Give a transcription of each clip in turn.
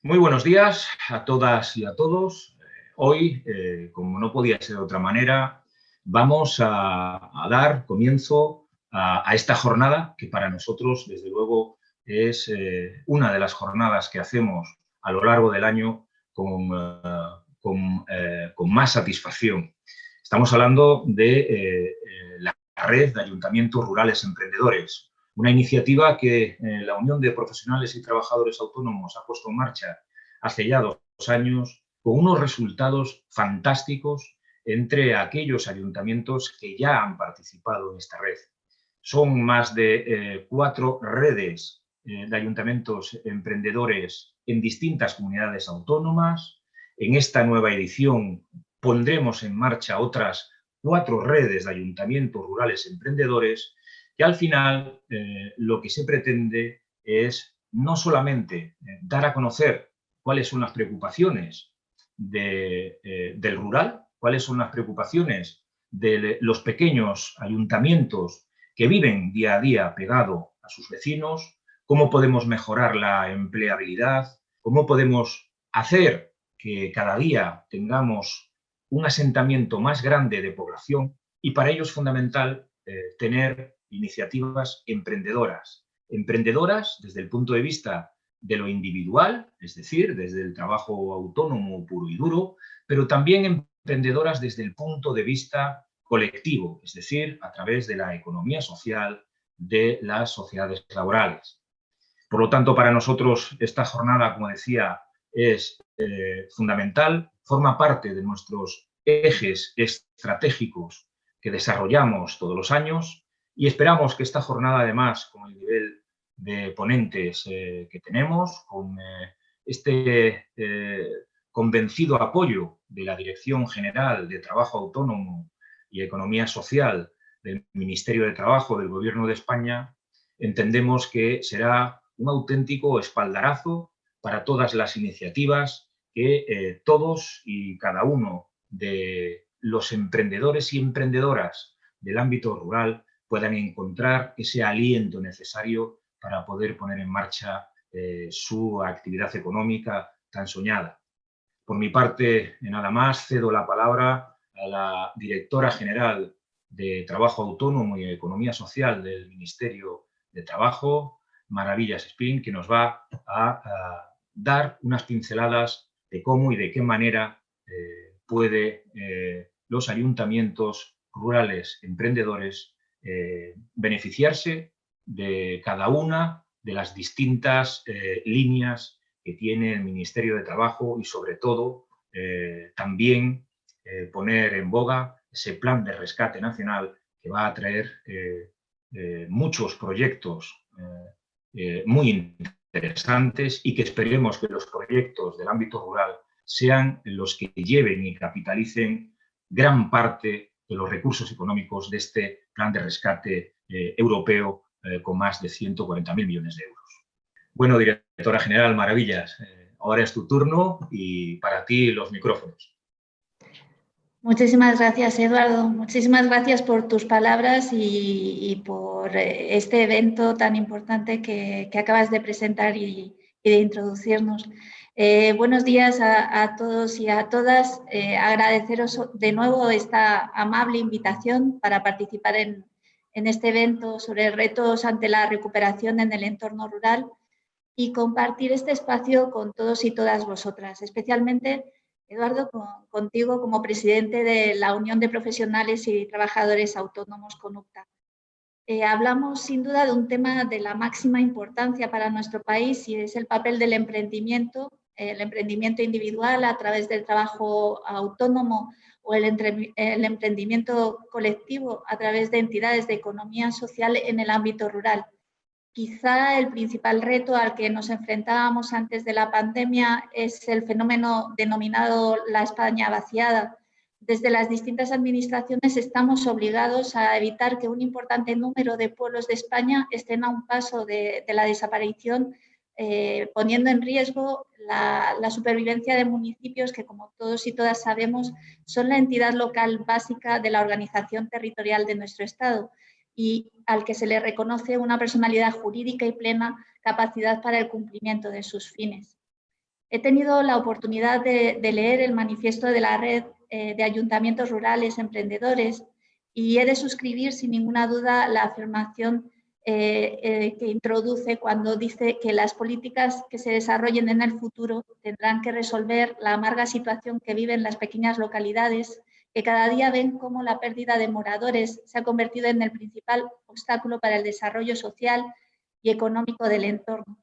Muy buenos días a todas y a todos. Hoy, como no podía ser de otra manera, vamos a dar comienzo a esta jornada que para nosotros, desde luego, es una de las jornadas que hacemos a lo largo del año con más satisfacción. Estamos hablando de la red de ayuntamientos rurales emprendedores, una iniciativa que la Unión de Profesionales y Trabajadores Autónomos ha puesto en marcha hace ya 2 años, con unos resultados fantásticos entre aquellos ayuntamientos que ya han participado en esta red. Son más de 4 redes de ayuntamientos emprendedores en distintas comunidades autónomas. En esta nueva edición pondremos en marcha otras 4 redes de ayuntamientos rurales emprendedores y al final lo que se pretende es no solamente dar a conocer cuáles son las preocupaciones del rural, cuáles son las preocupaciones de los pequeños ayuntamientos que viven día a día pegado a sus vecinos, cómo podemos mejorar la empleabilidad, cómo podemos hacer que cada día tengamos un asentamiento más grande de población, y para ello es fundamental tener iniciativas emprendedoras. Emprendedoras desde el punto de vista de lo individual, es decir, desde el trabajo autónomo puro y duro, pero también emprendedoras desde el punto de vista colectivo, es decir, a través de la economía social de las sociedades laborales. Por lo tanto, para nosotros esta jornada, como decía, es fundamental, forma parte de nuestros ejes estratégicos que desarrollamos todos los años y esperamos que esta jornada, además, con el nivel de ponentes que tenemos, con este convencido apoyo de la Dirección General de Trabajo Autónomo y Economía Social del Ministerio de Trabajo del Gobierno de España, entendemos que será un auténtico espaldarazo para todas las iniciativas que todos y cada uno de los emprendedores y emprendedoras del ámbito rural puedan encontrar ese aliento necesario para poder poner en marcha su actividad económica tan soñada. Por mi parte, nada más, cedo la palabra a la directora general de Trabajo Autónomo y Economía Social del Ministerio de Trabajo, Maravillas Espín, que nos va a dar unas pinceladas de cómo y de qué manera puede los ayuntamientos rurales emprendedores beneficiarse de cada una de las distintas líneas que tiene el Ministerio de Trabajo y, sobre todo, también poner en boga ese plan de rescate nacional que va a traer muchos proyectos muy interesantes y que esperemos que los proyectos del ámbito rural sean los que lleven y capitalicen gran parte de los recursos económicos de este plan de rescate europeo con más de 140.000 millones de euros. Bueno, directora general, Maravillas, ahora es tu turno y para ti los micrófonos. Muchísimas gracias, Eduardo. Muchísimas gracias por tus palabras y por este evento tan importante que acabas de presentar y de introducirnos. Buenos días a todos y a todas. Agradeceros de nuevo esta amable invitación para participar en este evento sobre retos ante la recuperación en el entorno rural y compartir este espacio con todos y todas vosotras, especialmente, Eduardo, contigo como presidente de la Unión de Profesionales y Trabajadores Autónomos CONUCTA. Hablamos sin duda de un tema de la máxima importancia para nuestro país y es el papel del emprendimiento individual a través del trabajo autónomo o el emprendimiento colectivo a través de entidades de economía social en el ámbito rural. Quizá el principal reto al que nos enfrentábamos antes de la pandemia es el fenómeno denominado la España vaciada. Desde las distintas administraciones estamos obligados a evitar que un importante número de pueblos de España estén a un paso de la desaparición, poniendo en riesgo la supervivencia de municipios que, como todos y todas sabemos, son la entidad local básica de la organización territorial de nuestro Estado y al que se le reconoce una personalidad jurídica y plena capacidad para el cumplimiento de sus fines. He tenido la oportunidad de leer el manifiesto de la Red de Ayuntamientos Rurales Emprendedores y he de suscribir sin ninguna duda la afirmación que introduce cuando dice que las políticas que se desarrollen en el futuro tendrán que resolver la amarga situación que viven las pequeñas localidades, que cada día ven cómo la pérdida de moradores se ha convertido en el principal obstáculo para el desarrollo social y económico del entorno.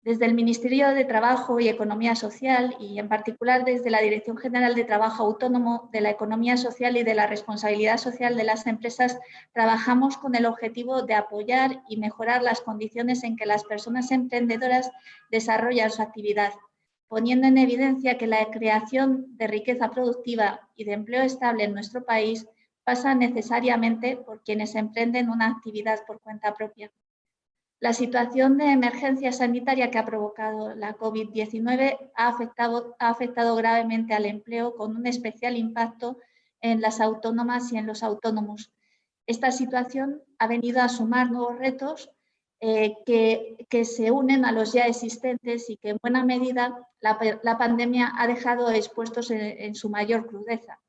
Desde el Ministerio de Trabajo y Economía Social y en particular desde la Dirección General de Trabajo Autónomo, de la Economía Social y de la Responsabilidad Social de las Empresas, trabajamos con el objetivo de apoyar y mejorar las condiciones en que las personas emprendedoras desarrollan su actividad, poniendo en evidencia que la creación de riqueza productiva y de empleo estable en nuestro país pasa necesariamente por quienes emprenden una actividad por cuenta propia. La situación de emergencia sanitaria que ha provocado la COVID-19 ha afectado gravemente al empleo, con un especial impacto en las autónomas y en los autónomos. Esta situación ha venido a sumar nuevos retos que se unen a los ya existentes y que en buena medida la pandemia ha dejado expuestos en su mayor crudeza.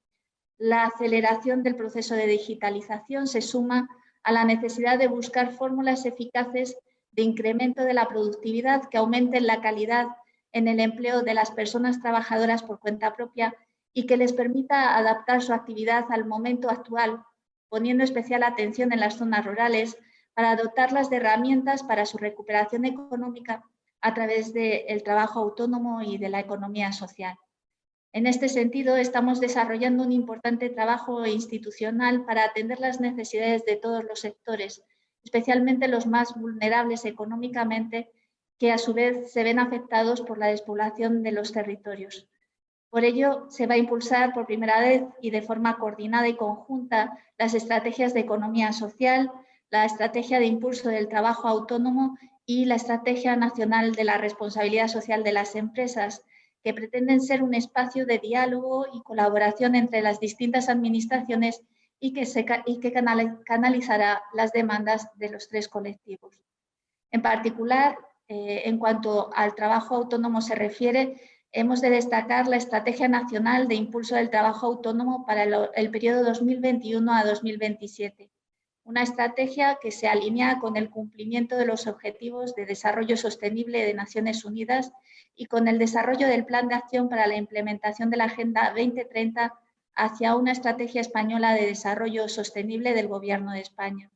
La aceleración del proceso de digitalización se suma a la necesidad de buscar fórmulas eficaces de incremento de la productividad que aumenten la calidad en el empleo de las personas trabajadoras por cuenta propia y que les permita adaptar su actividad al momento actual, poniendo especial atención en las zonas rurales para dotarlas de herramientas para su recuperación económica a través del trabajo autónomo y de la economía social. En este sentido, estamos desarrollando un importante trabajo institucional para atender las necesidades de todos los sectores, especialmente los más vulnerables económicamente, que a su vez se ven afectados por la despoblación de los territorios. Por ello, se va a impulsar por primera vez y de forma coordinada y conjunta las estrategias de economía social, la estrategia de impulso del trabajo autónomo y la Estrategia Nacional de la Responsabilidad Social de las Empresas, que pretenden ser un espacio de diálogo y colaboración entre las distintas administraciones y que canalizará las demandas de los tres colectivos. En particular, en cuanto al trabajo autónomo se refiere, hemos de destacar la Estrategia Nacional de Impulso del Trabajo Autónomo para el periodo 2021 a 2027. Una estrategia que se alinea con el cumplimiento de los Objetivos de Desarrollo Sostenible de Naciones Unidas y con el desarrollo del Plan de Acción para la implementación de la Agenda 2030 hacia una estrategia española de desarrollo sostenible del Gobierno de España.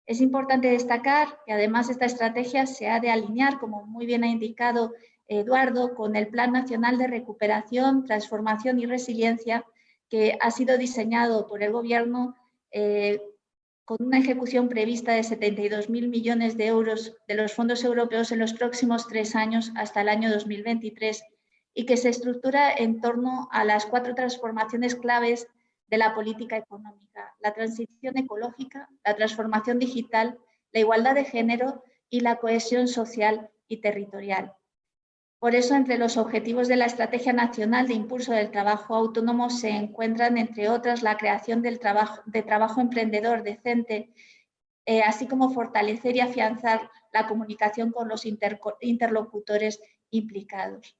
Es importante destacar que además esta estrategia se ha de alinear, como muy bien ha indicado Eduardo, con el Plan Nacional de Recuperación, Transformación y Resiliencia, que ha sido diseñado por el Gobierno con una ejecución prevista de 72.000 millones de euros de los fondos europeos en los próximos 3 años hasta el año 2023 y que se estructura en torno a las 4 transformaciones claves de la política económica: la transición ecológica, la transformación digital, la igualdad de género y la cohesión social y territorial. Por eso, entre los objetivos de la Estrategia Nacional de Impulso del Trabajo Autónomo se encuentran, entre otras, la creación de trabajo emprendedor decente, así como fortalecer y afianzar la comunicación con los interlocutores implicados.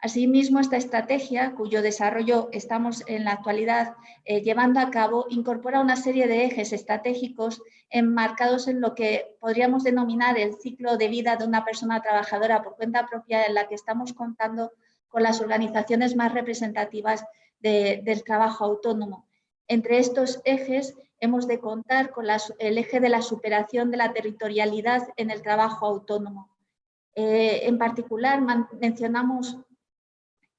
Asimismo, esta estrategia, cuyo desarrollo estamos en la actualidad llevando a cabo, incorpora una serie de ejes estratégicos enmarcados en lo que podríamos denominar el ciclo de vida de una persona trabajadora por cuenta propia, en la que estamos contando con las organizaciones más representativas del trabajo autónomo. Entre estos ejes hemos de contar con el eje de la superación de la territorialidad en el trabajo autónomo. En particular, mencionamos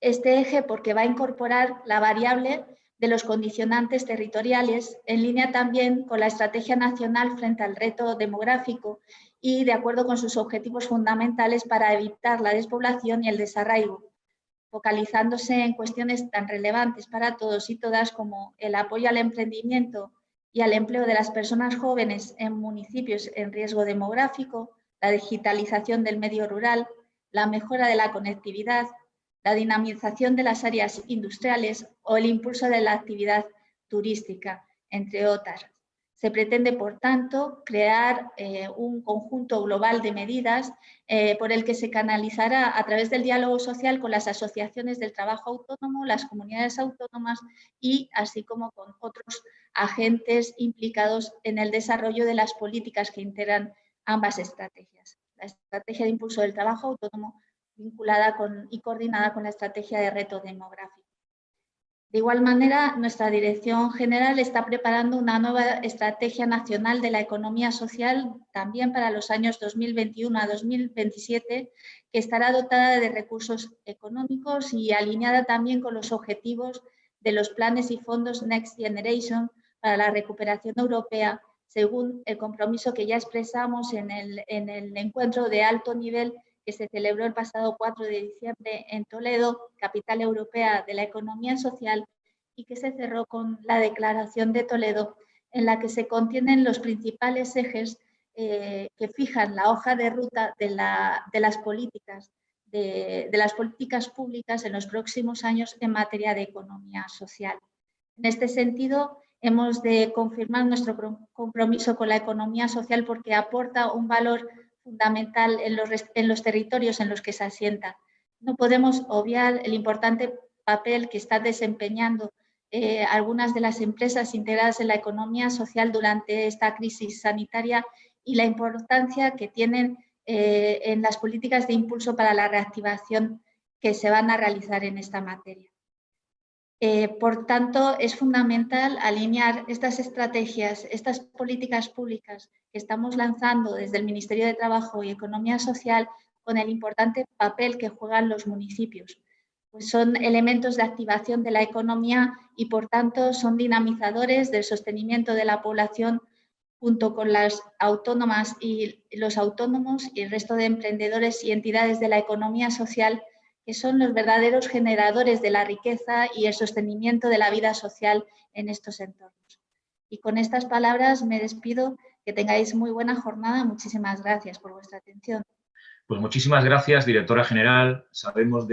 este eje porque va a incorporar la variable de los condicionantes territoriales, en línea también con la Estrategia Nacional frente al reto demográfico y de acuerdo con sus objetivos fundamentales para evitar la despoblación y el desarraigo, focalizándose en cuestiones tan relevantes para todos y todas como el apoyo al emprendimiento y al empleo de las personas jóvenes en municipios en riesgo demográfico, la digitalización del medio rural, la mejora de la conectividad, la dinamización de las áreas industriales o el impulso de la actividad turística, entre otras. Se pretende, por tanto, crear un conjunto global de medidas por el que se canalizará a través del diálogo social con las asociaciones del trabajo autónomo, las comunidades autónomas y así como con otros agentes implicados en el desarrollo de las políticas que integran ambas estrategias. La estrategia de impulso del trabajo autónomo vinculada y coordinada con la estrategia de reto demográfico. De igual manera, nuestra Dirección General está preparando una nueva Estrategia Nacional de la Economía Social también para los años 2021 a 2027, que estará dotada de recursos económicos y alineada también con los objetivos de los planes y fondos Next Generation para la recuperación europea, según el compromiso que ya expresamos en el encuentro de alto nivel que se celebró el pasado 4 de diciembre en Toledo, capital europea de la economía social, y que se cerró con la Declaración de Toledo, en la que se contienen los principales ejes que fijan la hoja de ruta de las políticas públicas en los próximos años en materia de economía social. En este sentido, hemos de confirmar nuestro compromiso con la economía social porque aporta un valor fundamental en los territorios en los que se asienta. No podemos obviar el importante papel que están desempeñando algunas de las empresas integradas en la economía social durante esta crisis sanitaria y la importancia que tienen en las políticas de impulso para la reactivación que se van a realizar en esta materia. Por tanto, es fundamental alinear estas estrategias, estas políticas públicas que estamos lanzando desde el Ministerio de Trabajo y Economía Social con el importante papel que juegan los municipios. Pues son elementos de activación de la economía y, por tanto, son dinamizadores del sostenimiento de la población junto con las autónomas y los autónomos y el resto de emprendedores y entidades de la economía social que son los verdaderos generadores de la riqueza y el sostenimiento de la vida social en estos entornos. Y con estas palabras me despido, que tengáis muy buena jornada. Muchísimas gracias por vuestra atención. Pues muchísimas gracias, directora general. Sabemos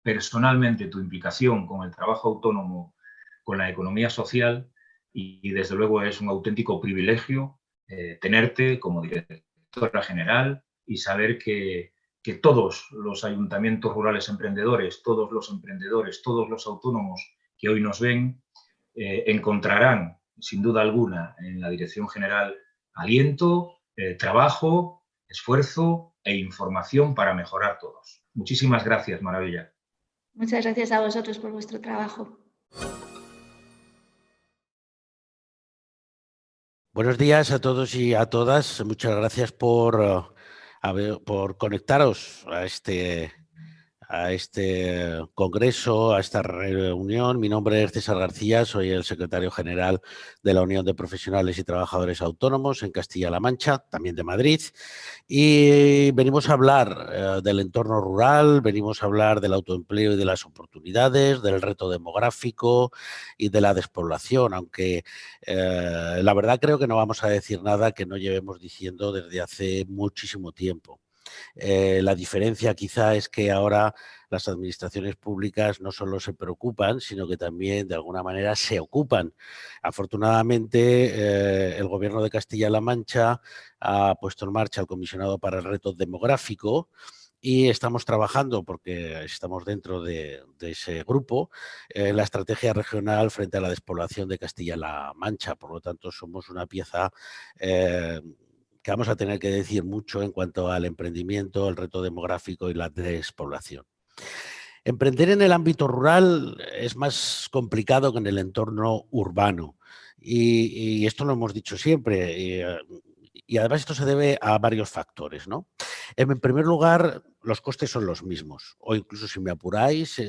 personalmente tu implicación con el trabajo autónomo, con la economía social y desde luego es un auténtico privilegio tenerte como directora general y saber que todos los ayuntamientos rurales emprendedores, todos los emprendedores, todos los autónomos que hoy nos ven, encontrarán, sin duda alguna, en la Dirección General aliento, trabajo, esfuerzo e información para mejorar todos. Muchísimas gracias, Maravilla. Muchas gracias a vosotros por vuestro trabajo. Buenos días a todos y a todas. Muchas gracias por conectaros a este congreso, a esta reunión. Mi nombre es César García, soy el secretario general de la Unión de Profesionales y Trabajadores Autónomos en Castilla-La Mancha, también de Madrid, y venimos a hablar del entorno rural, venimos a hablar del autoempleo y de las oportunidades, del reto demográfico y de la despoblación, aunque la verdad creo que no vamos a decir nada que no llevemos diciendo desde hace muchísimo tiempo. La diferencia quizá es que ahora las administraciones públicas no solo se preocupan, sino que también de alguna manera se ocupan. Afortunadamente, el Gobierno de Castilla-La Mancha ha puesto en marcha el Comisionado para el Reto Demográfico y estamos trabajando, porque estamos dentro de ese grupo, en la estrategia regional frente a la despoblación de Castilla-La Mancha. Por lo tanto, somos una pieza que vamos a tener que decir mucho en cuanto al emprendimiento, el reto demográfico y la despoblación. Emprender en el ámbito rural es más complicado que en el entorno urbano y esto lo hemos dicho siempre y además esto se debe a varios factores, ¿no? En primer lugar, los costes son los mismos o incluso si me apuráis,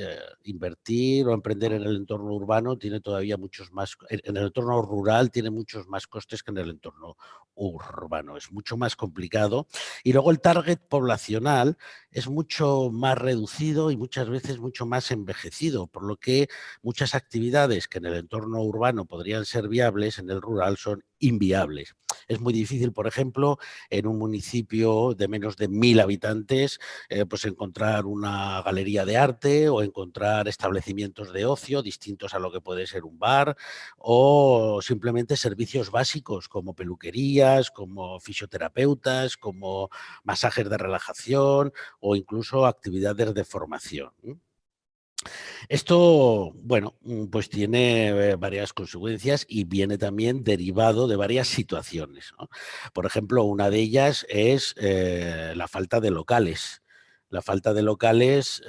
invertir o emprender en el entorno urbano tiene todavía muchos más, en el entorno rural tiene muchos más costes que en el entorno urbano, es mucho más complicado y luego el target poblacional es mucho más reducido y muchas veces mucho más envejecido, por lo que muchas actividades que en el entorno urbano podrían ser viables, en el rural son inviables. Es muy difícil, por ejemplo, en un municipio de menos de 1000 habitantes, pues encontrar una galería de arte o encontrar establecimientos de ocio distintos a lo que puede ser un bar, o simplemente servicios básicos como peluquerías, como fisioterapeutas, como masajes de relajación o incluso actividades de formación. Esto, bueno, pues tiene varias consecuencias y viene también derivado de varias situaciones, ¿no? Por ejemplo, una de ellas es la falta de locales. La falta de locales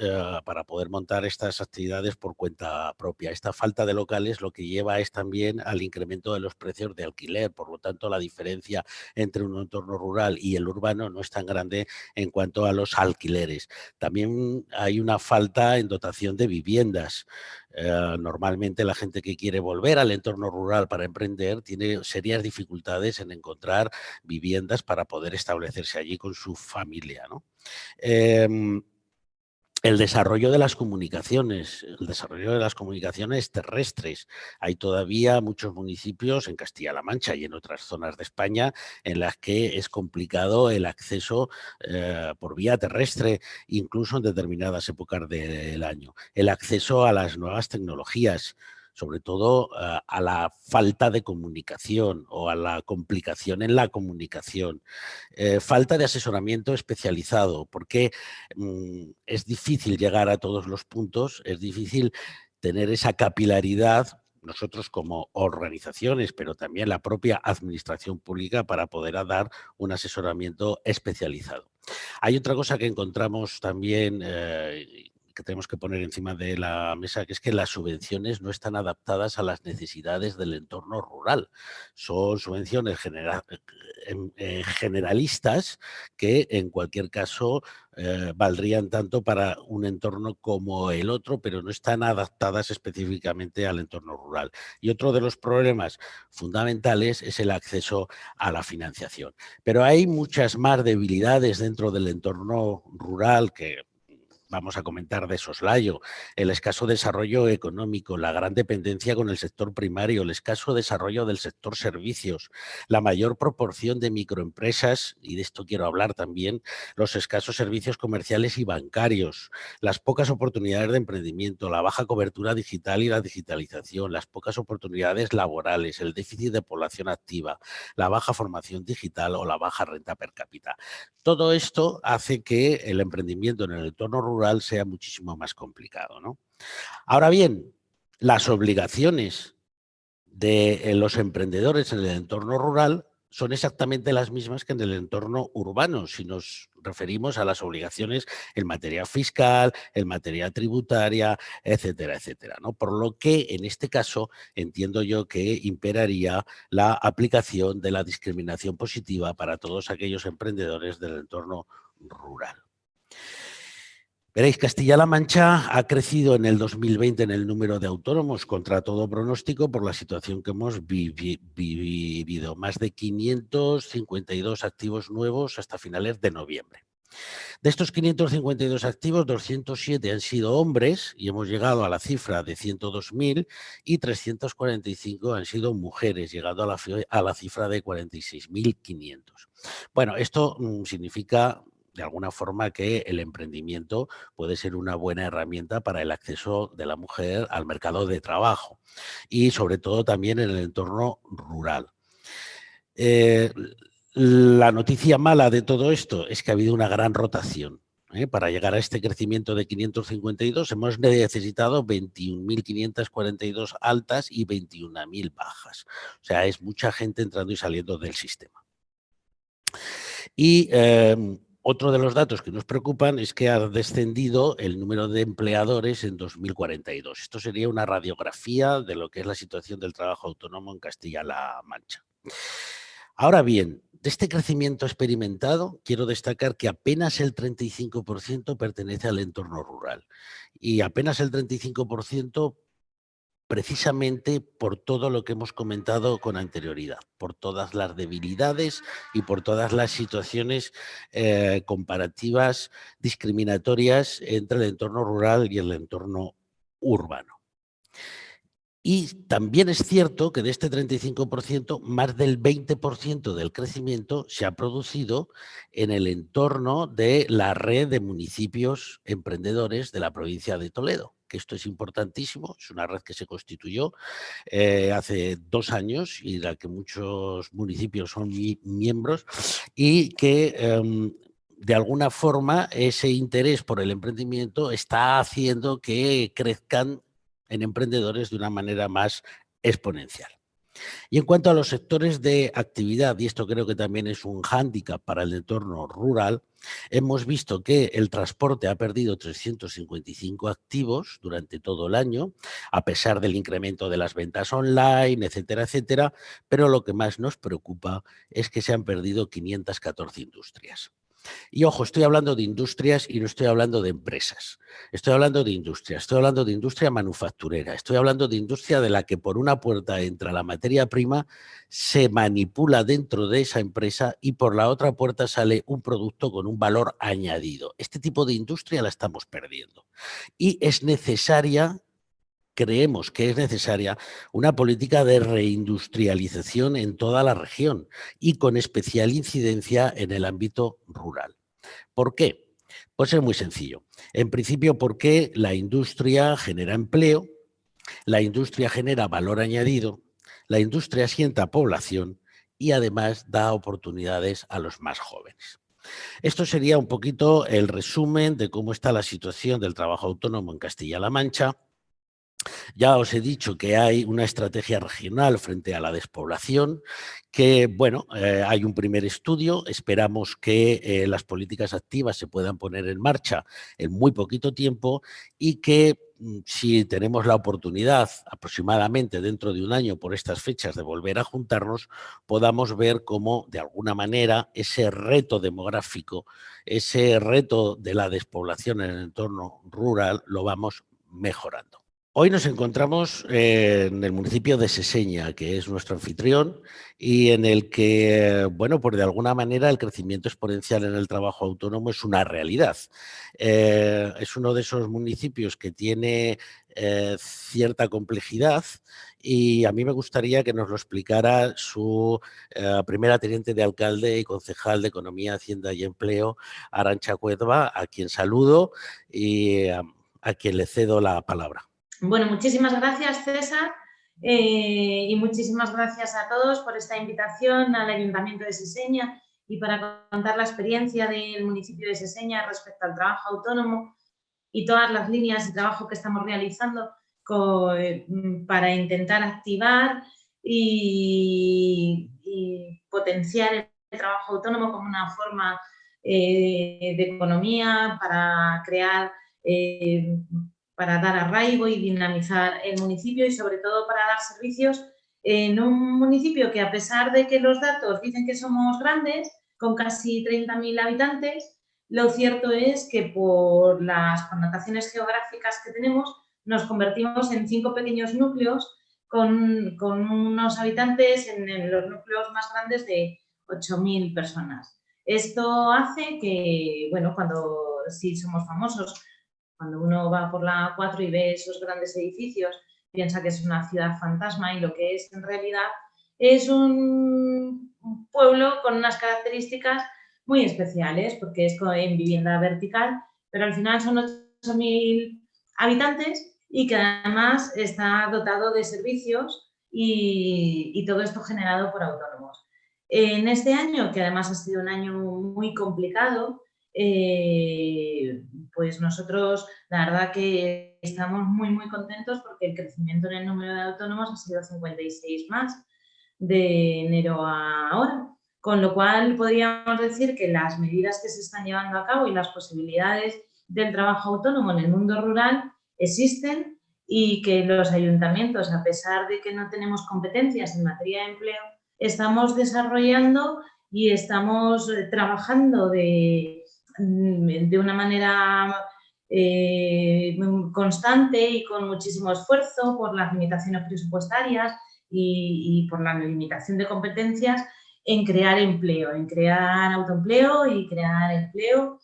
para poder montar estas actividades por cuenta propia. Esta falta de locales lo que lleva es también al incremento de los precios de alquiler. Por lo tanto, la diferencia entre un entorno rural y el urbano no es tan grande en cuanto a los alquileres. También hay una falta en dotación de viviendas. Normalmente la gente que quiere volver al entorno rural para emprender tiene serias dificultades en encontrar viviendas para poder establecerse allí con su familia, ¿no? El desarrollo de las comunicaciones, terrestres. Hay todavía muchos municipios en Castilla-La Mancha y en otras zonas de España en las que es complicado el acceso por vía terrestre, incluso en determinadas épocas del año. El acceso a las nuevas tecnologías, sobre todo a la falta de comunicación o a la complicación en la comunicación. Falta de asesoramiento especializado, porque es difícil llegar a todos los puntos, es difícil tener esa capilaridad, nosotros como organizaciones, pero también la propia administración pública para poder dar un asesoramiento especializado. Hay otra cosa que encontramos también que tenemos que poner encima de la mesa, que es que las subvenciones no están adaptadas a las necesidades del entorno rural. Son subvenciones generalistas que en cualquier caso valdrían tanto para un entorno como el otro, pero no están adaptadas específicamente al entorno rural. Y otro de los problemas fundamentales es el acceso a la financiación. Pero hay muchas más debilidades dentro del entorno rural que vamos a comentar de soslayo, el escaso desarrollo económico, la gran dependencia con el sector primario, el escaso desarrollo del sector servicios, la mayor proporción de microempresas, y de esto quiero hablar también, los escasos servicios comerciales y bancarios, las pocas oportunidades de emprendimiento, la baja cobertura digital y la digitalización, las pocas oportunidades laborales, el déficit de población activa, la baja formación digital o la baja renta per cápita. Todo esto hace que el emprendimiento en el entorno rural sea muchísimo más complicado, ¿no? Ahora bien, las obligaciones de los emprendedores en el entorno rural son exactamente las mismas que en el entorno urbano, si nos referimos a las obligaciones en materia fiscal, en materia tributaria, etcétera, etcétera, ¿no? Por lo que, en este caso, entiendo yo que imperaría la aplicación de la discriminación positiva para todos aquellos emprendedores del entorno rural. Veréis, Castilla-La Mancha ha crecido en el 2020 en el número de autónomos contra todo pronóstico por la situación que hemos vivido. Más de 552 activos nuevos hasta finales de noviembre. De estos 552 activos, 207 han sido hombres y hemos llegado a la cifra de 102.000 y 345 han sido mujeres, llegando a la cifra de 46.500. Bueno, esto significa de alguna forma que el emprendimiento puede ser una buena herramienta para el acceso de la mujer al mercado de trabajo y sobre todo también en el entorno rural. La noticia mala de todo esto es que ha habido una gran rotación. Para llegar a este crecimiento de 552 hemos necesitado 21.542 altas y 21.000 bajas. O sea, es mucha gente entrando y saliendo del sistema. Y otro de los datos que nos preocupan es que ha descendido el número de empleadores en 2042. Esto sería una radiografía de lo que es la situación del trabajo autónomo en Castilla-La Mancha. Ahora bien, de este crecimiento experimentado, quiero destacar que apenas el 35% pertenece al entorno rural y apenas el 35% precisamente por todo lo que hemos comentado con anterioridad, por todas las debilidades y por todas las situaciones comparativas, discriminatorias entre el entorno rural y el entorno urbano. Y también es cierto que de este 35%, más del 20% del crecimiento se ha producido en el entorno de la red de municipios emprendedores de la provincia de Toledo, que esto es importantísimo, es una red que se constituyó hace 2 años y de la que muchos municipios son miembros y que de alguna forma ese interés por el emprendimiento está haciendo que crezcan en emprendedores de una manera más exponencial. Y en cuanto a los sectores de actividad, y esto creo que también es un hándicap para el entorno rural, hemos visto que el transporte ha perdido 355 activos durante todo el año, a pesar del incremento de las ventas online, etcétera, etcétera, pero lo que más nos preocupa es que se han perdido 514 industrias. Y ojo, estoy hablando de industrias y no estoy hablando de empresas. Estoy hablando de industria manufacturera, estoy hablando de industria de la que por una puerta entra la materia prima, se manipula dentro de esa empresa y por la otra puerta sale un producto con un valor añadido. Este tipo de industria la estamos perdiendo. Y es necesaria, creemos que es necesaria, una política de reindustrialización en toda la región y con especial incidencia en el ámbito rural. ¿Por qué? Pues es muy sencillo. En principio, porque la industria genera empleo, la industria genera valor añadido, la industria asienta población y además da oportunidades a los más jóvenes. Esto sería un poquito el resumen de cómo está la situación del trabajo autónomo en Castilla-La Mancha. Ya os he dicho que hay una estrategia regional frente a la despoblación, que, bueno, hay un primer estudio, esperamos que las políticas activas se puedan poner en marcha en muy poquito tiempo y que si tenemos la oportunidad aproximadamente dentro de un año por estas fechas de volver a juntarnos, podamos ver cómo de alguna manera ese reto demográfico, ese reto de la despoblación en el entorno rural lo vamos mejorando. Hoy nos encontramos en el municipio de Seseña, que es nuestro anfitrión y en el que, bueno, pues de alguna manera el crecimiento exponencial en el trabajo autónomo es una realidad. Es uno de esos municipios que tiene cierta complejidad y a mí me gustaría que nos lo explicara su primera teniente de alcalde y concejal de Economía, Hacienda y Empleo, Arantxa Cuedva, a quien saludo y a quien le cedo la palabra. Bueno, muchísimas gracias, César, y muchísimas gracias a todos por esta invitación al Ayuntamiento de Seseña y para contar la experiencia del municipio de Seseña respecto al trabajo autónomo y todas las líneas de trabajo que estamos realizando para intentar activar y potenciar el trabajo autónomo como una forma de economía, para crear para dar arraigo y dinamizar el municipio y sobre todo para dar servicios en un municipio que, a pesar de que los datos dicen que somos grandes, con casi 30.000 habitantes, lo cierto es que por las connotaciones geográficas que tenemos nos convertimos en 5 pequeños núcleos con unos habitantes en los núcleos más grandes de 8.000 personas. Esto hace que, bueno, cuando sí somos famosos, cuando uno va por la A4 y ve esos grandes edificios, piensa que es una ciudad fantasma y lo que es en realidad es un pueblo con unas características muy especiales, porque es en vivienda vertical, pero al final son 8.000 habitantes y que además está dotado de servicios y todo esto generado por autónomos. En este año, que además ha sido un año muy complicado, pues nosotros la verdad que estamos muy, muy contentos porque el crecimiento en el número de autónomos ha sido 56 más de enero a ahora, con lo cual podríamos decir que las medidas que se están llevando a cabo y las posibilidades del trabajo autónomo en el mundo rural existen y que los ayuntamientos, a pesar de que no tenemos competencias en materia de empleo, estamos desarrollando y estamos trabajando de una manera constante y con muchísimo esfuerzo por las limitaciones presupuestarias y por la limitación de competencias en crear empleo, en crear autoempleo y crear empleo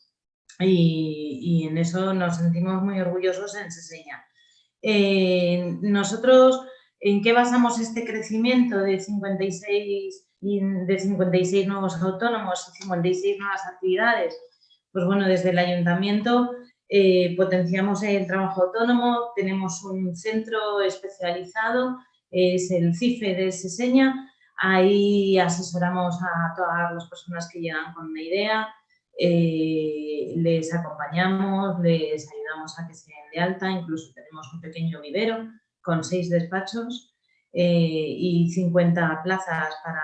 y en eso nos sentimos muy orgullosos en Seseña. Nosotros ¿En qué basamos este crecimiento de 56 nuevos autónomos y 56 nuevas actividades? Pues bueno, desde el ayuntamiento potenciamos el trabajo autónomo, tenemos un centro especializado, es el CIFE de Seseña. Ahí asesoramos a todas las personas que llegan con una idea, les acompañamos, les ayudamos a que se den de alta, incluso tenemos un pequeño vivero con 6 despachos y 50 plazas para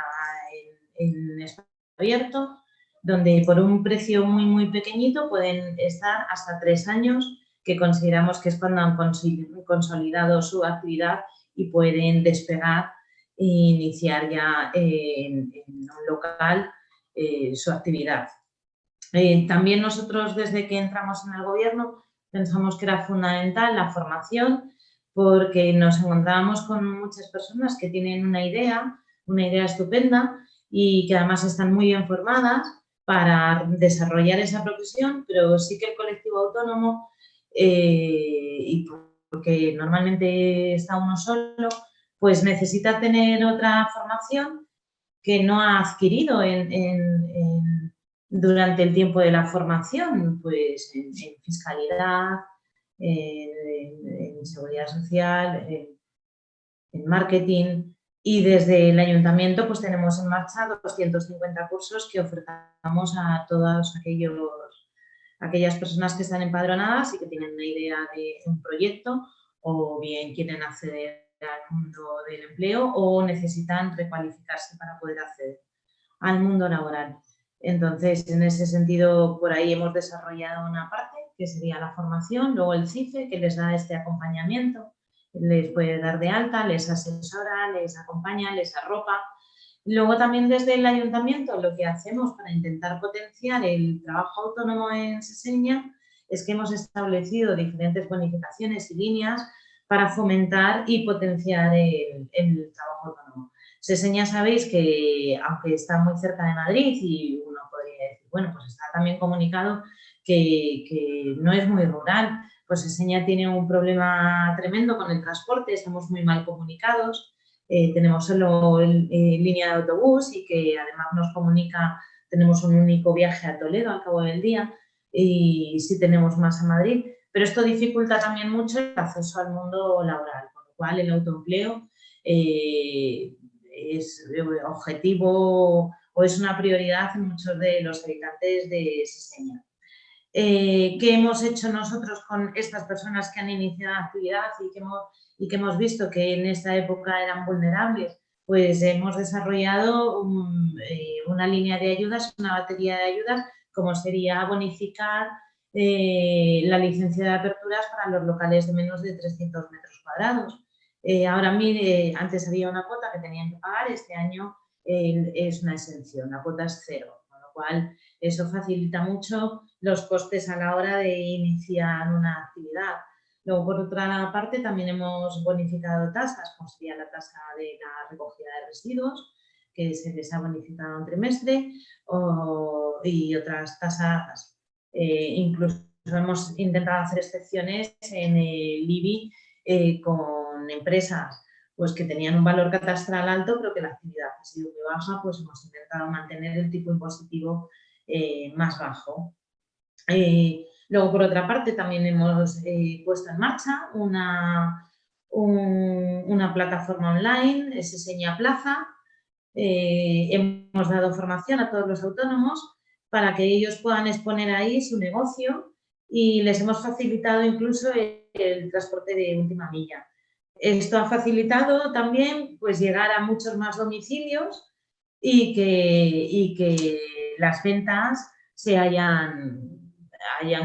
en espacio abierto, donde por un precio muy, muy pequeñito pueden estar hasta 3 años, que consideramos que es cuando han consolidado su actividad y pueden despegar e iniciar ya en un local su actividad. También nosotros, desde que entramos en el gobierno, pensamos que era fundamental la formación, porque nos encontrábamos con muchas personas que tienen una idea estupenda y que además están muy bien formadas para desarrollar esa profesión, pero sí que el colectivo autónomo, y porque normalmente está uno solo, pues necesita tener otra formación que no ha adquirido durante el tiempo de la formación, pues en fiscalidad, en seguridad social, en marketing. Y desde el ayuntamiento pues tenemos en marcha 250 cursos que ofertamos a todas aquellas personas que están empadronadas y que tienen una idea de un proyecto o bien quieren acceder al mundo del empleo o necesitan recualificarse para poder acceder al mundo laboral. Entonces, en ese sentido, por ahí hemos desarrollado una parte que sería la formación, luego el CIFE, que les da este acompañamiento, les puede dar de alta, les asesora, les acompaña, les arropa. Luego también desde el ayuntamiento lo que hacemos para intentar potenciar el trabajo autónomo en Seseña es que hemos establecido diferentes bonificaciones y líneas para fomentar y potenciar el trabajo autónomo. Seseña, sabéis que, aunque está muy cerca de Madrid y uno podría decir, bueno, pues está también comunicado que no es muy rural, pues Seseña tiene un problema tremendo con el transporte, estamos muy mal comunicados, tenemos solo línea de autobús y que además nos comunica, tenemos un único viaje a Toledo al cabo del día y sí tenemos más a Madrid, pero esto dificulta también mucho el acceso al mundo laboral, con lo cual el autoempleo es objetivo o es una prioridad en muchos de los habitantes de Seseña. ¿Qué hemos hecho nosotros con estas personas que han iniciado la actividad y que hemos visto que en esta época eran vulnerables? Pues hemos desarrollado una línea de ayudas, una batería de ayudas, como sería bonificar la licencia de aperturas para los locales de menos de 300 metros cuadrados. Ahora, antes había una cuota que tenían que pagar, este año es una exención, la cuota es 0, con lo cual eso facilita mucho los costes a la hora de iniciar una actividad. Luego, por otra parte, también hemos bonificado tasas, como sería la tasa de la recogida de residuos, que se les ha bonificado un trimestre, y otras tasas. Incluso hemos intentado hacer excepciones en el IBI con empresas pues que tenían un valor catastral alto, pero que la actividad ha sido muy baja, pues hemos intentado mantener el tipo impositivo más bajo. Luego, por otra parte, también hemos puesto en marcha una plataforma online, Seseña Plaza. Hemos dado formación a todos los autónomos para que ellos puedan exponer ahí su negocio y les hemos facilitado incluso el transporte de última milla. Esto ha facilitado también pues, llegar a muchos más domicilios y que las ventas se hayan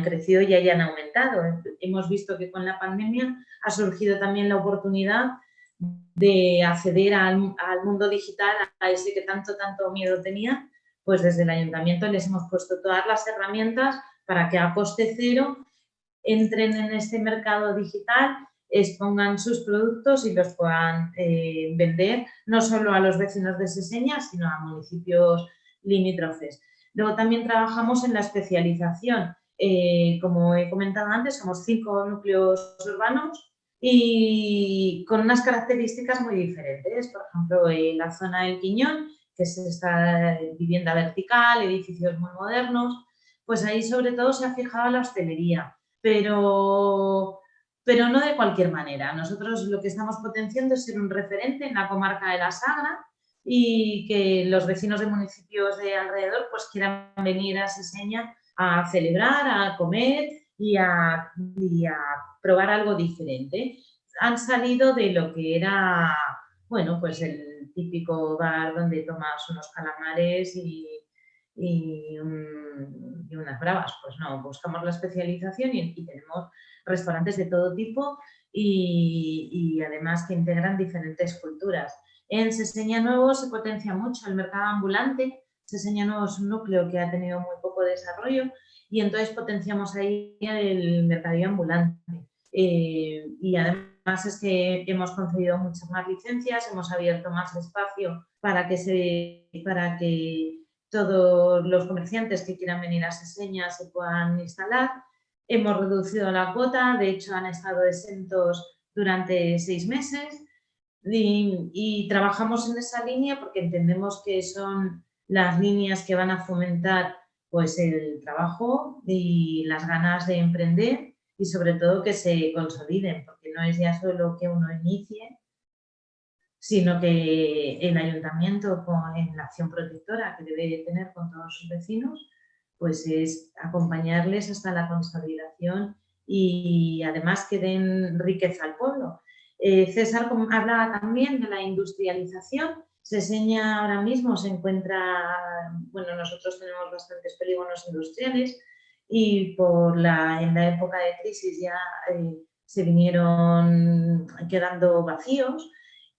crecido y hayan aumentado. Hemos visto que con la pandemia ha surgido también la oportunidad de acceder al mundo digital, a ese que tanto miedo tenía, pues desde el ayuntamiento les hemos puesto todas las herramientas para que a coste cero entren en este mercado digital, expongan sus productos y los puedan vender no solo a los vecinos de Seseña, sino a municipios limítrofes. Luego también trabajamos en la especialización. Como he comentado antes, somos 5 núcleos urbanos y con unas características muy diferentes. Por ejemplo, en la zona del Quiñón, que es esta vivienda vertical, edificios muy modernos, pues ahí sobre todo se ha fijado la hostelería, pero no de cualquier manera. Nosotros lo que estamos potenciando es ser un referente en la comarca de la Sagra y que los vecinos de municipios de alrededor pues quieran venir a Seseña a celebrar, a comer y a probar algo diferente. Han sado de lo que era, bueno, pues el típico bar donde tomas unos calamares y unas bravas. Pues no, buscamos la especialización y tenemos restaurantes de todo tipo y además que integran diferentes culturas. En Seseña Nuevo se potencia mucho el mercado ambulante. Seseña Nuevo es un núcleo que ha tenido muy poco desarrollo y entonces potenciamos ahí el mercadillo ambulante. Y además es que hemos concedido muchas más licencias, hemos abierto más espacio para que todos los comerciantes que quieran venir a Seseña se puedan instalar. Hemos reducido la cuota, de hecho han estado exentos durante 6 meses y trabajamos en esa línea porque entendemos que son las líneas que van a fomentar pues, el trabajo y las ganas de emprender y sobre todo que se consoliden, porque no es ya solo que uno inicie, sino que el ayuntamiento en la acción protectora que debe tener con todos sus vecinos, pues es acompañarles hasta la consolidación y además que den riqueza al pueblo. César hablaba también de la industrialización. Seseña ahora mismo se encuentra, bueno, nosotros tenemos bastantes polígonos industriales y en la época de crisis ya se vinieron quedando vacíos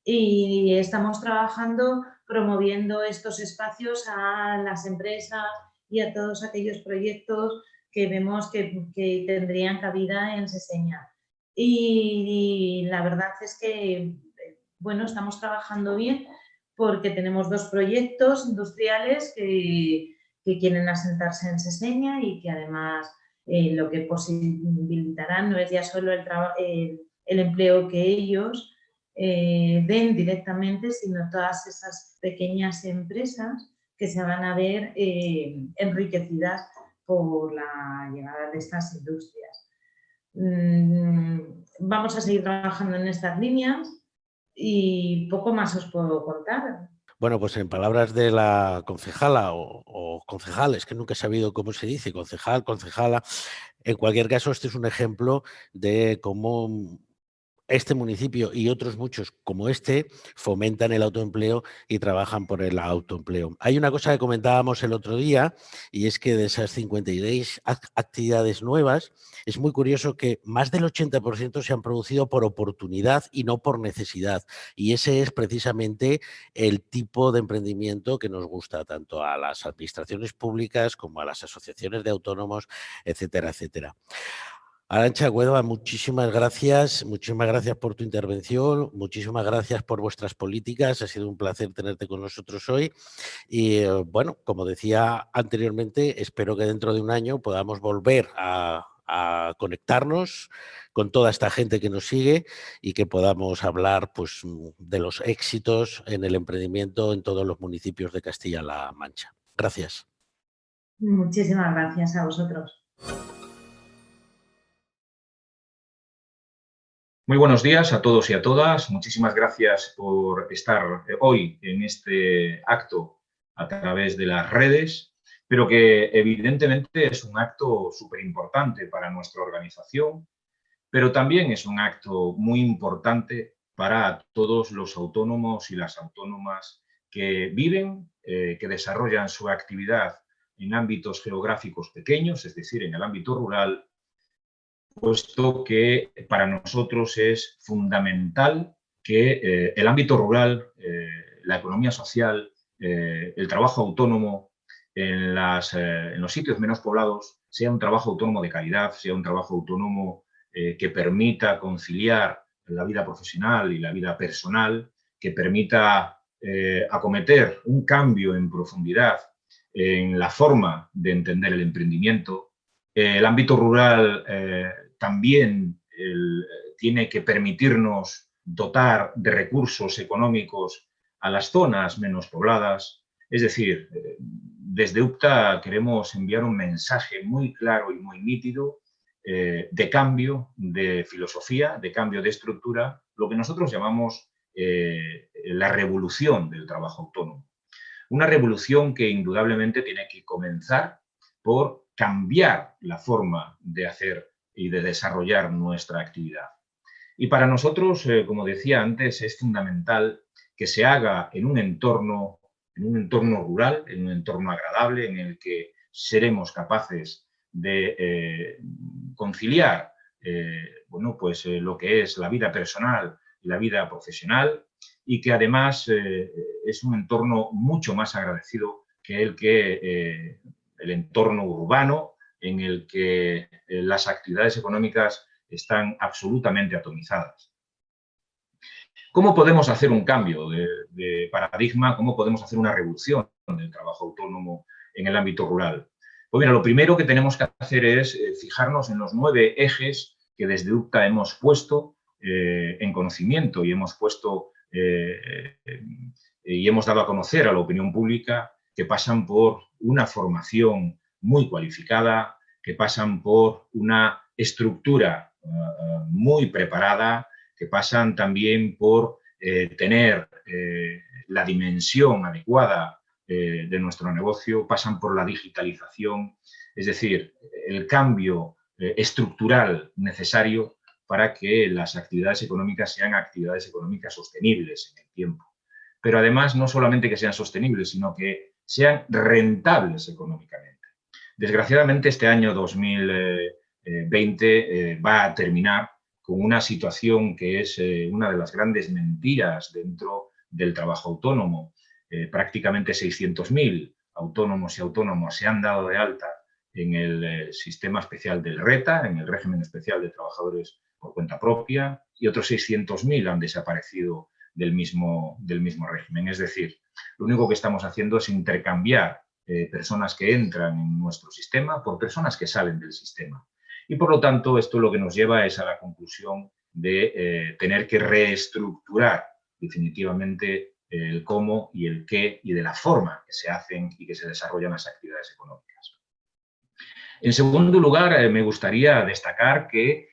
y estamos trabajando promoviendo estos espacios a las empresas y a todos aquellos proyectos que vemos que tendrían cabida en Seseña. Y la verdad es que, bueno, estamos trabajando bien porque tenemos 2 proyectos industriales que quieren asentarse en Seseña y que además lo que posibilitarán no es ya solo el empleo que ellos den directamente, sino todas esas pequeñas empresas que se van a ver enriquecidas por la llegada de estas industrias. Vamos a seguir trabajando en estas líneas y poco más os puedo contar. Bueno, pues en palabras de la concejala o concejal, es que nunca he sabido cómo se dice, concejal, concejala. En cualquier caso, este es un ejemplo de cómo este municipio y otros muchos como este fomentan el autoempleo y trabajan por el autoempleo. Hay una cosa que comentábamos el otro día y es que de esas 56 actividades nuevas es muy curioso que más del 80% se han producido por oportunidad y no por necesidad. Y ese es precisamente el tipo de emprendimiento que nos gusta tanto a las administraciones públicas como a las asociaciones de autónomos, etcétera, etcétera. Arantxa Cueva, muchísimas gracias por tu intervención, muchísimas gracias por vuestras políticas, ha sido un placer tenerte con nosotros hoy y bueno, como decía anteriormente, espero que dentro de un año podamos volver a conectarnos con toda esta gente que nos sigue y que podamos hablar pues, de los éxitos en el emprendimiento en todos los municipios de Castilla-La Mancha. Gracias. Muchísimas gracias a vosotros. Muy buenos días a todos y a todas. Muchísimas gracias por estar hoy en este acto a través de las redes, pero que evidentemente es un acto súper importante para nuestra organización, pero también es un acto muy importante para todos los autónomos y las autónomas que viven, que desarrollan su actividad en ámbitos geográficos pequeños, es decir, en el ámbito rural, puesto que para nosotros es fundamental que el ámbito rural, la economía social, el trabajo autónomo en los sitios menos poblados sea un trabajo autónomo de calidad, sea un trabajo autónomo que permita conciliar la vida profesional y la vida personal, que permita acometer un cambio en profundidad en la forma de entender el emprendimiento. El ámbito rural también tiene que permitirnos dotar de recursos económicos a las zonas menos pobladas. Es decir, desde UPTA queremos enviar un mensaje muy claro y muy nítido de cambio de filosofía, de cambio de estructura, lo que nosotros llamamos la revolución del trabajo autónomo. Una revolución que indudablemente tiene que comenzar por cambiar la forma de hacer y de desarrollar nuestra actividad. Y para nosotros, como decía antes, es fundamental que se haga en un entorno rural, en un entorno agradable, en el que seremos capaces de conciliar bueno, pues, lo que es la vida personal y la vida profesional, y que además es un entorno mucho más agradecido que el entorno urbano, en el que las actividades económicas están absolutamente atomizadas. ¿Cómo podemos hacer un cambio de paradigma? ¿Cómo podemos hacer una revolución del trabajo autónomo en el ámbito rural? Pues mira, lo primero que tenemos que hacer es fijarnos en los 9 ejes que desde UPTA hemos puesto en conocimiento y hemos puesto y hemos dado a conocer a la opinión pública, que pasan por una formación muy cualificada, que pasan por una estructura muy preparada, que pasan también por tener la dimensión adecuada de nuestro negocio, pasan por la digitalización, es decir, el cambio estructural necesario para que las actividades económicas sean actividades económicas sostenibles en el tiempo. Pero además, no solamente que sean sostenibles, sino que sean rentables económicamente. Desgraciadamente, este año 2020 va a terminar con una situación que es una de las grandes mentiras dentro del trabajo autónomo. Prácticamente 600.000 autónomos y autónomas se han dado de alta en el sistema especial del RETA, en el régimen especial de trabajadores por cuenta propia, y otros 600.000 han desaparecido del mismo régimen. Es decir, lo único que estamos haciendo es intercambiar personas que entran en nuestro sistema por personas que salen del sistema. Y por lo tanto, esto lo que nos lleva es a la conclusión de tener que reestructurar definitivamente el cómo y el qué y de la forma que se hacen y que se desarrollan las actividades económicas. En segundo lugar, me gustaría destacar que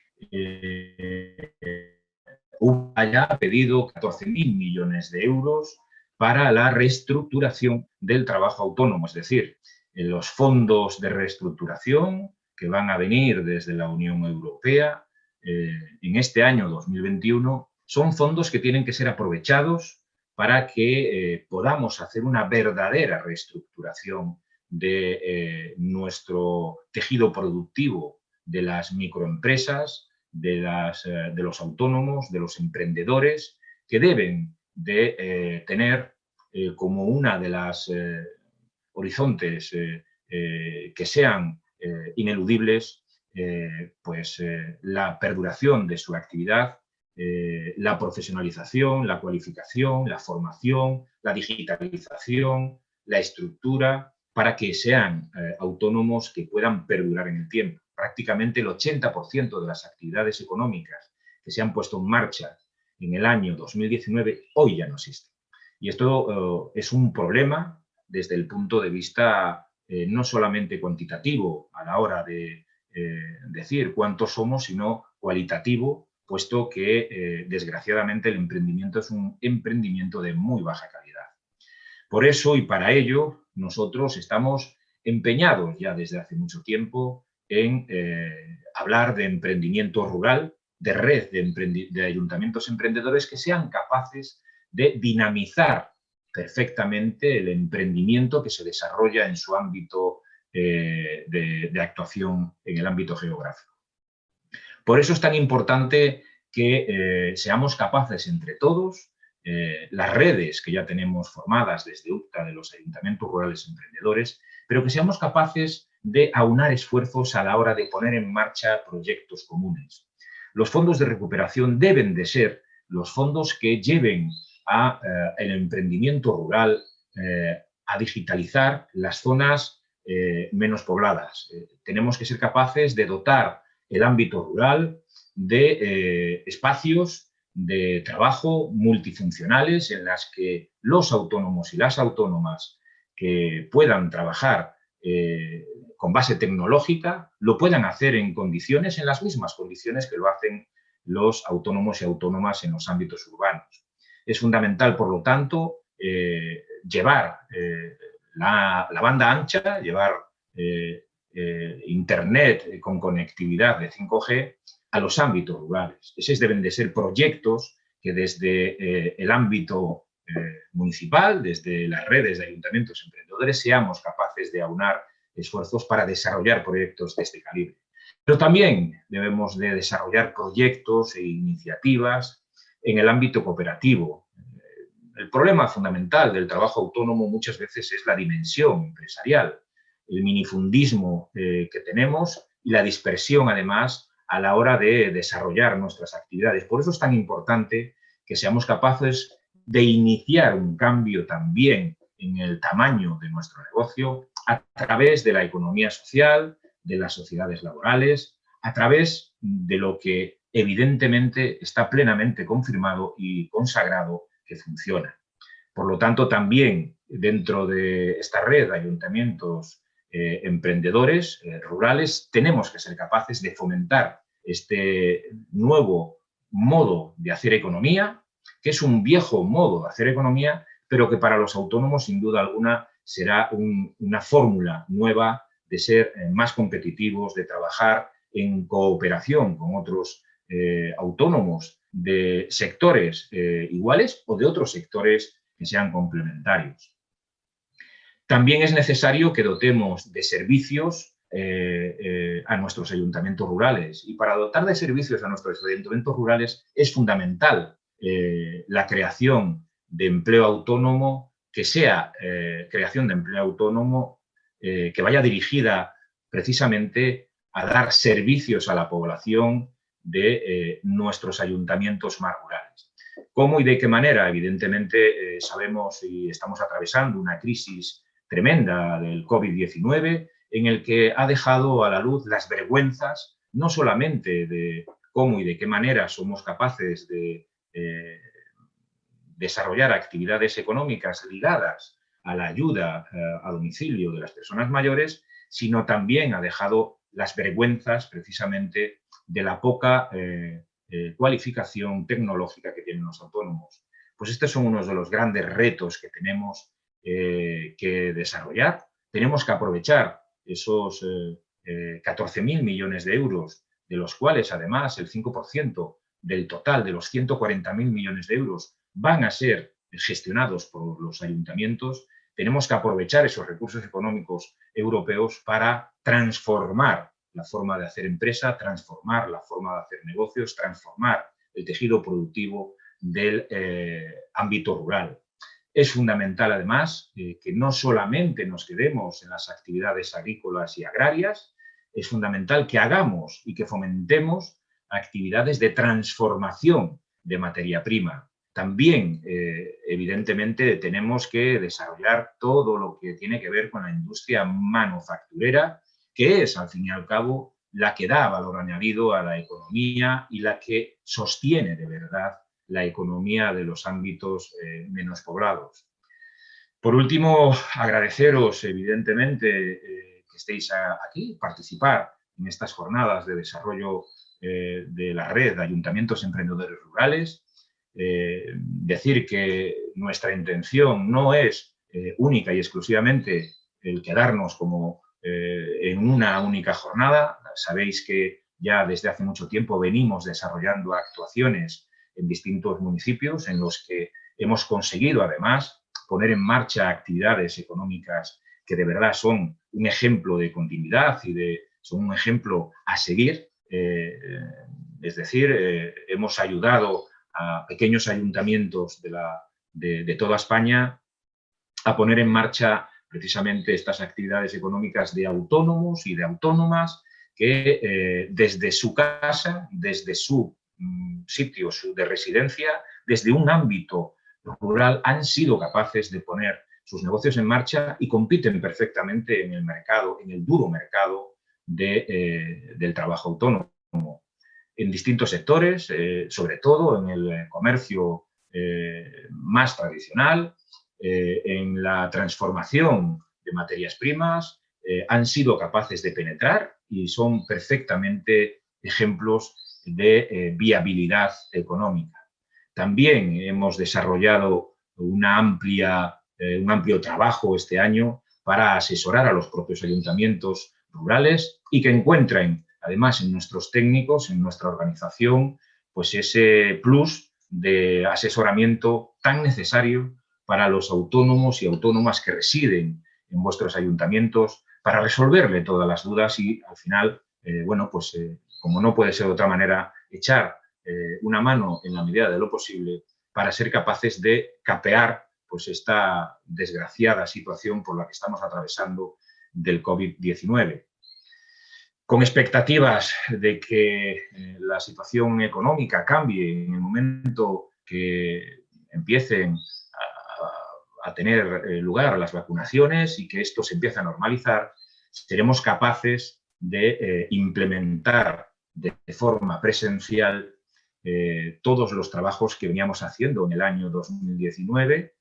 haya pedido 14.000 millones de euros para la reestructuración del trabajo autónomo, es decir, los fondos de reestructuración que van a venir desde la Unión Europea en este año 2021 son fondos que tienen que ser aprovechados para que podamos hacer una verdadera reestructuración de nuestro tejido productivo, de las microempresas, de los autónomos, de los emprendedores, que deben de tener como una de las horizontes que sean ineludibles, pues la perduración de su actividad, la profesionalización, la cualificación, la formación, la digitalización, la estructura, para que sean autónomos que puedan perdurar en el tiempo. Prácticamente el 80% de las actividades económicas que se han puesto en marcha en el año 2019 hoy ya no existen. Y esto es un problema desde el punto de vista no solamente cuantitativo a la hora de decir cuántos somos, sino cualitativo, puesto que desgraciadamente el emprendimiento es un emprendimiento de muy baja calidad. Por eso y para ello nosotros estamos empeñados ya desde hace mucho tiempo en hablar de emprendimiento rural, de red de ayuntamientos emprendedores que sean capaces de dinamizar perfectamente el emprendimiento que se desarrolla en su ámbito de actuación en el ámbito geográfico. Por eso es tan importante que seamos capaces entre todos, las redes que ya tenemos formadas desde UPTA de los ayuntamientos rurales emprendedores, pero que seamos capaces de aunar esfuerzos a la hora de poner en marcha proyectos comunes. Los fondos de recuperación deben de ser los fondos que lleven el emprendimiento rural a digitalizar las zonas menos pobladas. Tenemos que ser capaces de dotar el ámbito rural de espacios de trabajo multifuncionales en las que los autónomos y las autónomas que puedan trabajar con base tecnológica lo puedan hacer en las mismas condiciones que lo hacen los autónomos y autónomas en los ámbitos urbanos. Es fundamental, por lo tanto, llevar la banda ancha, llevar Internet con conectividad de 5G a los ámbitos rurales. Esos deben de ser proyectos que desde el ámbito municipal, desde las redes de ayuntamientos emprendedores, seamos capaces de aunar esfuerzos para desarrollar proyectos de este calibre. Pero también debemos de desarrollar proyectos e iniciativas en el ámbito cooperativo. El problema fundamental del trabajo autónomo muchas veces es la dimensión empresarial, el minifundismo que tenemos y la dispersión, además, a la hora de desarrollar nuestras actividades. Por eso es tan importante que seamos capaces de iniciar un cambio también en el tamaño de nuestro negocio a través de la economía social, de las sociedades laborales, a través de lo que evidentemente está plenamente confirmado y consagrado que funciona. Por lo tanto, también dentro de esta red de ayuntamientos emprendedores rurales tenemos que ser capaces de fomentar este nuevo modo de hacer economía, que es un viejo modo de hacer economía, pero que para los autónomos, sin duda alguna, será una fórmula nueva de ser más competitivos, de trabajar en cooperación con otros autónomos de sectores iguales o de otros sectores que sean complementarios. También es necesario que dotemos de servicios a nuestros ayuntamientos rurales. Y para dotar de servicios a nuestros ayuntamientos rurales es fundamental la creación de empleo autónomo, que sea creación de empleo autónomo que vaya dirigida precisamente a dar servicios a la población de nuestros ayuntamientos más rurales. ¿Cómo y de qué manera? Evidentemente sabemos y estamos atravesando una crisis tremenda del COVID-19 en el que ha dejado a la luz las vergüenzas, no solamente de cómo y de qué manera somos capaces de desarrollar actividades económicas ligadas a la ayuda a domicilio de las personas mayores, sino también ha dejado las vergüenzas precisamente de la poca cualificación tecnológica que tienen los autónomos. Pues estos son unos de los grandes retos que tenemos que desarrollar. Tenemos que aprovechar esos 14.000 millones de euros, de los cuales además el 5% del total de los 140.000 millones de euros van a ser gestionados por los ayuntamientos. Tenemos que aprovechar esos recursos económicos europeos para transformar la forma de hacer empresa, transformar la forma de hacer negocios, transformar el tejido productivo del ámbito rural. Es fundamental, además, que no solamente nos quedemos en las actividades agrícolas y agrarias, es fundamental que hagamos y que fomentemos actividades de transformación de materia prima. También, evidentemente, tenemos que desarrollar todo lo que tiene que ver con la industria manufacturera, que es, al fin y al cabo, la que da valor añadido a la economía y la que sostiene de verdad la economía de los ámbitos menos poblados. Por último, agradeceros, evidentemente, que estéis aquí, participar en estas jornadas de desarrollo de la red de ayuntamientos emprendedores rurales. Decir que nuestra intención no es única y exclusivamente el quedarnos como en una única jornada. Sabéis que ya desde hace mucho tiempo venimos desarrollando actuaciones en distintos municipios en los que hemos conseguido, además, poner en marcha actividades económicas que de verdad son un ejemplo de continuidad y son un ejemplo a seguir. Es decir, hemos ayudado a pequeños ayuntamientos de toda España a poner en marcha precisamente estas actividades económicas de autónomos y de autónomas que desde su casa, desde su sitio de residencia, desde un ámbito rural, han sido capaces de poner sus negocios en marcha y compiten perfectamente en el mercado, en el duro mercado del trabajo autónomo. en distintos sectores, sobre todo en el comercio más tradicional, en la transformación de materias primas, han sido capaces de penetrar y son perfectamente ejemplos de viabilidad económica. También hemos desarrollado un amplio trabajo este año para asesorar a los propios ayuntamientos rurales y que encuentren, además, en nuestros técnicos, en nuestra organización, pues ese plus de asesoramiento tan necesario para los autónomos y autónomas que residen en vuestros ayuntamientos, para resolverle todas las dudas y, al final, como no puede ser de otra manera, echar una mano en la medida de lo posible para ser capaces de capear pues esta desgraciada situación por la que estamos atravesando del COVID-19. Con expectativas de que la situación económica cambie en el momento que empiecen a tener lugar las vacunaciones y que esto se empiece a normalizar, seremos capaces de implementar de forma presencial todos los trabajos que veníamos haciendo en el año 2019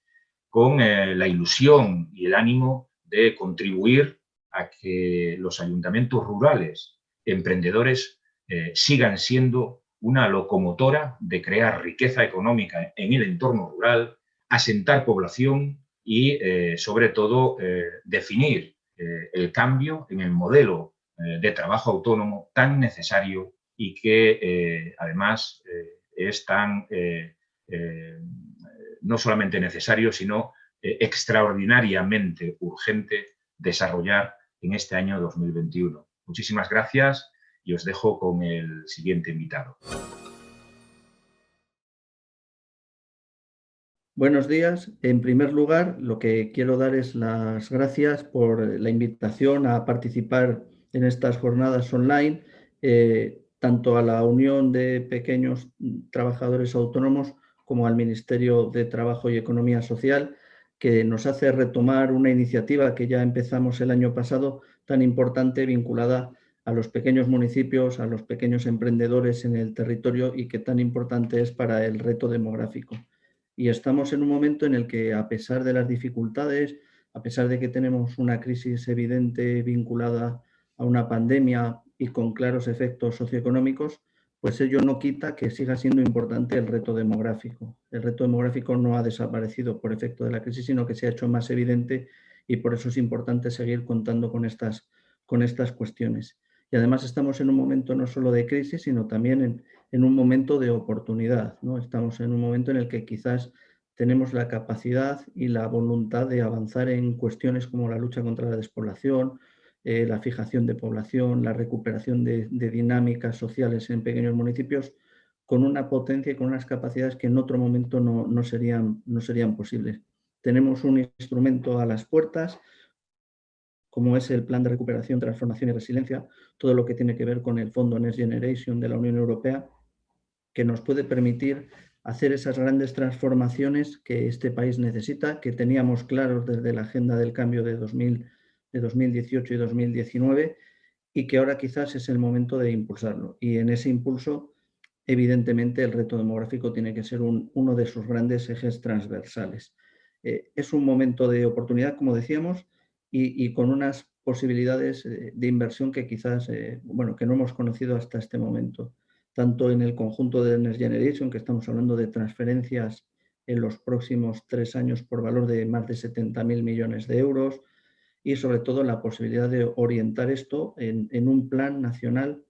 con la ilusión y el ánimo de contribuir a que los ayuntamientos rurales emprendedores sigan siendo una locomotora de crear riqueza económica en el entorno rural, asentar población y, sobre todo, definir el cambio en el modelo de trabajo autónomo tan necesario y que, además, es tan no solamente necesario, sino extraordinariamente urgente desarrollar en este año 2021. Muchísimas gracias y os dejo con el siguiente invitado. Buenos días. En primer lugar, lo que quiero dar es las gracias por la invitación a participar en estas jornadas online, tanto a la Unión de Pequeños Trabajadores Autónomos como al Ministerio de Trabajo y Economía Social, que nos hace retomar una iniciativa que ya empezamos el año pasado, tan importante, vinculada a los pequeños municipios, a los pequeños emprendedores en el territorio y que tan importante es para el reto demográfico. Y estamos en un momento en el que, a pesar de las dificultades, a pesar de que tenemos una crisis evidente vinculada a una pandemia y con claros efectos socioeconómicos, pues ello no quita que siga siendo importante el reto demográfico. El reto demográfico no ha desaparecido por efecto de la crisis, sino que se ha hecho más evidente y por eso es importante seguir contando con estas cuestiones. Y además estamos en un momento no solo de crisis, sino también en un momento de oportunidad, ¿no? Estamos en un momento en el que quizás tenemos la capacidad y la voluntad de avanzar en cuestiones como la lucha contra la despoblación, la fijación de población, la recuperación de dinámicas sociales en pequeños municipios, con una potencia y con unas capacidades que en otro momento no serían posibles. Tenemos un instrumento a las puertas, como es el Plan de Recuperación, Transformación y Resiliencia, todo lo que tiene que ver con el Fondo Next Generation de la Unión Europea, que nos puede permitir hacer esas grandes transformaciones que este país necesita, que teníamos claros desde la agenda del cambio de 2018 y 2019, y que ahora quizás es el momento de impulsarlo. Y en ese impulso, evidentemente, el reto demográfico tiene que ser uno de sus grandes ejes transversales. Es un momento de oportunidad, como decíamos, y con unas posibilidades de inversión que quizás, que no hemos conocido hasta este momento, tanto en el conjunto de Next Generation, que estamos hablando de transferencias en los próximos 3 años por valor de más de 70.000 millones de euros, y sobre todo la posibilidad de orientar esto en un plan nacional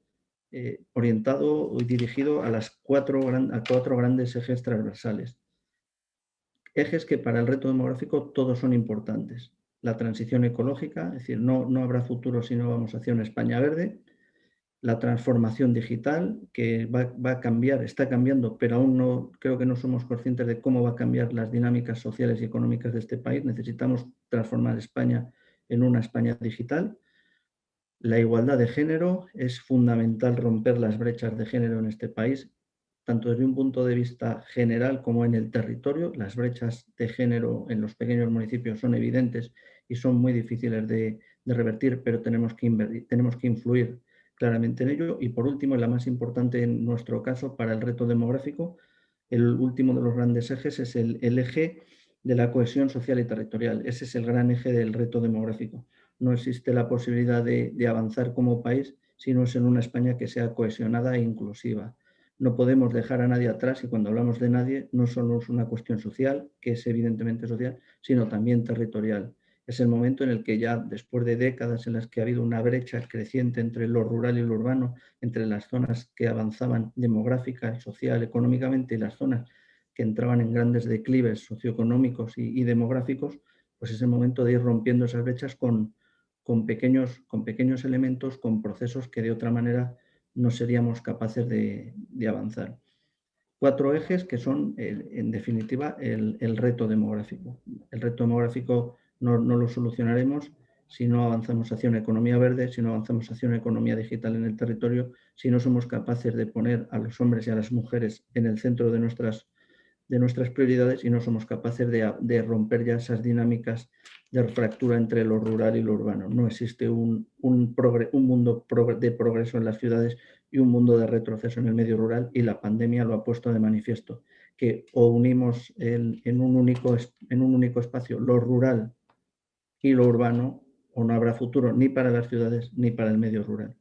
orientado y dirigido a cuatro grandes ejes transversales. Ejes que para el reto demográfico todos son importantes. La transición ecológica, es decir, no habrá futuro si no vamos hacia una España verde. La transformación digital, que va a cambiar, está cambiando, pero aún creo que no somos conscientes de cómo va a cambiar las dinámicas sociales y económicas de este país. Necesitamos transformar España en una España digital. La igualdad de género, es fundamental romper las brechas de género en este país, tanto desde un punto de vista general como en el territorio. Las brechas de género en los pequeños municipios son evidentes y son muy difíciles de revertir, pero tenemos que influir claramente en ello. Y por último, y la más importante en nuestro caso para el reto demográfico, el último de los grandes ejes es el eje de la cohesión social y territorial. Ese es el gran eje del reto demográfico. No existe la posibilidad de avanzar como país si no es en una España que sea cohesionada e inclusiva. No podemos dejar a nadie atrás, y cuando hablamos de nadie no solo es una cuestión social, que es evidentemente social, sino también territorial. Es el momento en el que ya después de décadas en las que ha habido una brecha creciente entre lo rural y lo urbano, entre las zonas que avanzaban demográfica, social, económicamente y las zonas que entraban en grandes declives socioeconómicos y demográficos, pues es el momento de ir rompiendo esas brechas con pequeños elementos, con procesos que de otra manera no seríamos capaces de avanzar. 4 ejes que son, en definitiva, el reto demográfico. El reto demográfico no lo solucionaremos si no avanzamos hacia una economía verde, si no avanzamos hacia una economía digital en el territorio, si no somos capaces de poner a los hombres y a las mujeres en el centro de nuestras prioridades y no somos capaces de romper ya esas dinámicas de fractura entre lo rural y lo urbano. No existe un mundo de progreso en las ciudades y un mundo de retroceso en el medio rural, y la pandemia lo ha puesto de manifiesto, que o unimos en un único espacio lo rural y lo urbano, o no habrá futuro ni para las ciudades ni para el medio rural.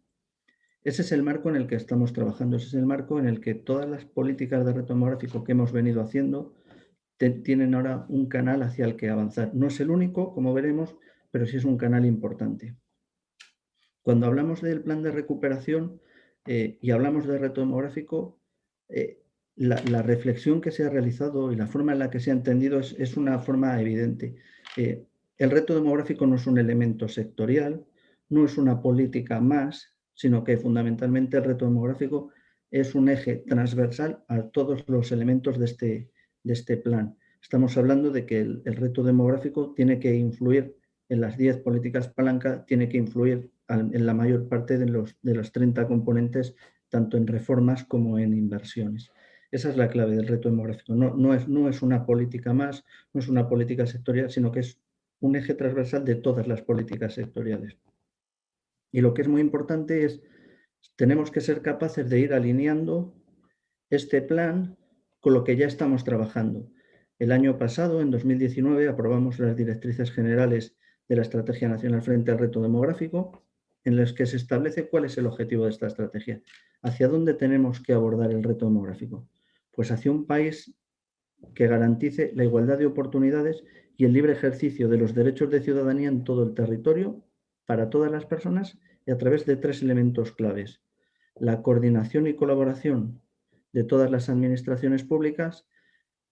Ese es el marco en el que estamos trabajando, ese es el marco en el que todas las políticas de reto demográfico que hemos venido haciendo tienen ahora un canal hacia el que avanzar. No es el único, como veremos, pero sí es un canal importante. Cuando hablamos del plan de recuperación y hablamos de reto demográfico, la reflexión que se ha realizado y la forma en la que se ha entendido es una forma evidente. El reto demográfico no es un elemento sectorial, no es una política más, sino que fundamentalmente el reto demográfico es un eje transversal a todos los elementos de este plan. Estamos hablando de que el reto demográfico tiene que influir en las 10 políticas palanca, tiene que influir en la mayor parte de los 30 componentes, tanto en reformas como en inversiones. Esa es la clave del reto demográfico. No es una política más, no es una política sectorial, sino que es un eje transversal de todas las políticas sectoriales. Y lo que es muy importante es, tenemos que ser capaces de ir alineando este plan con lo que ya estamos trabajando. El año pasado, en 2019, aprobamos las directrices generales de la Estrategia Nacional frente al Reto Demográfico, en las que se establece cuál es el objetivo de esta estrategia. ¿Hacia dónde tenemos que abordar el reto demográfico? Pues hacia un país que garantice la igualdad de oportunidades y el libre ejercicio de los derechos de ciudadanía en todo el territorio, para todas las personas, y a través de 3 elementos claves: la coordinación y colaboración de todas las administraciones públicas,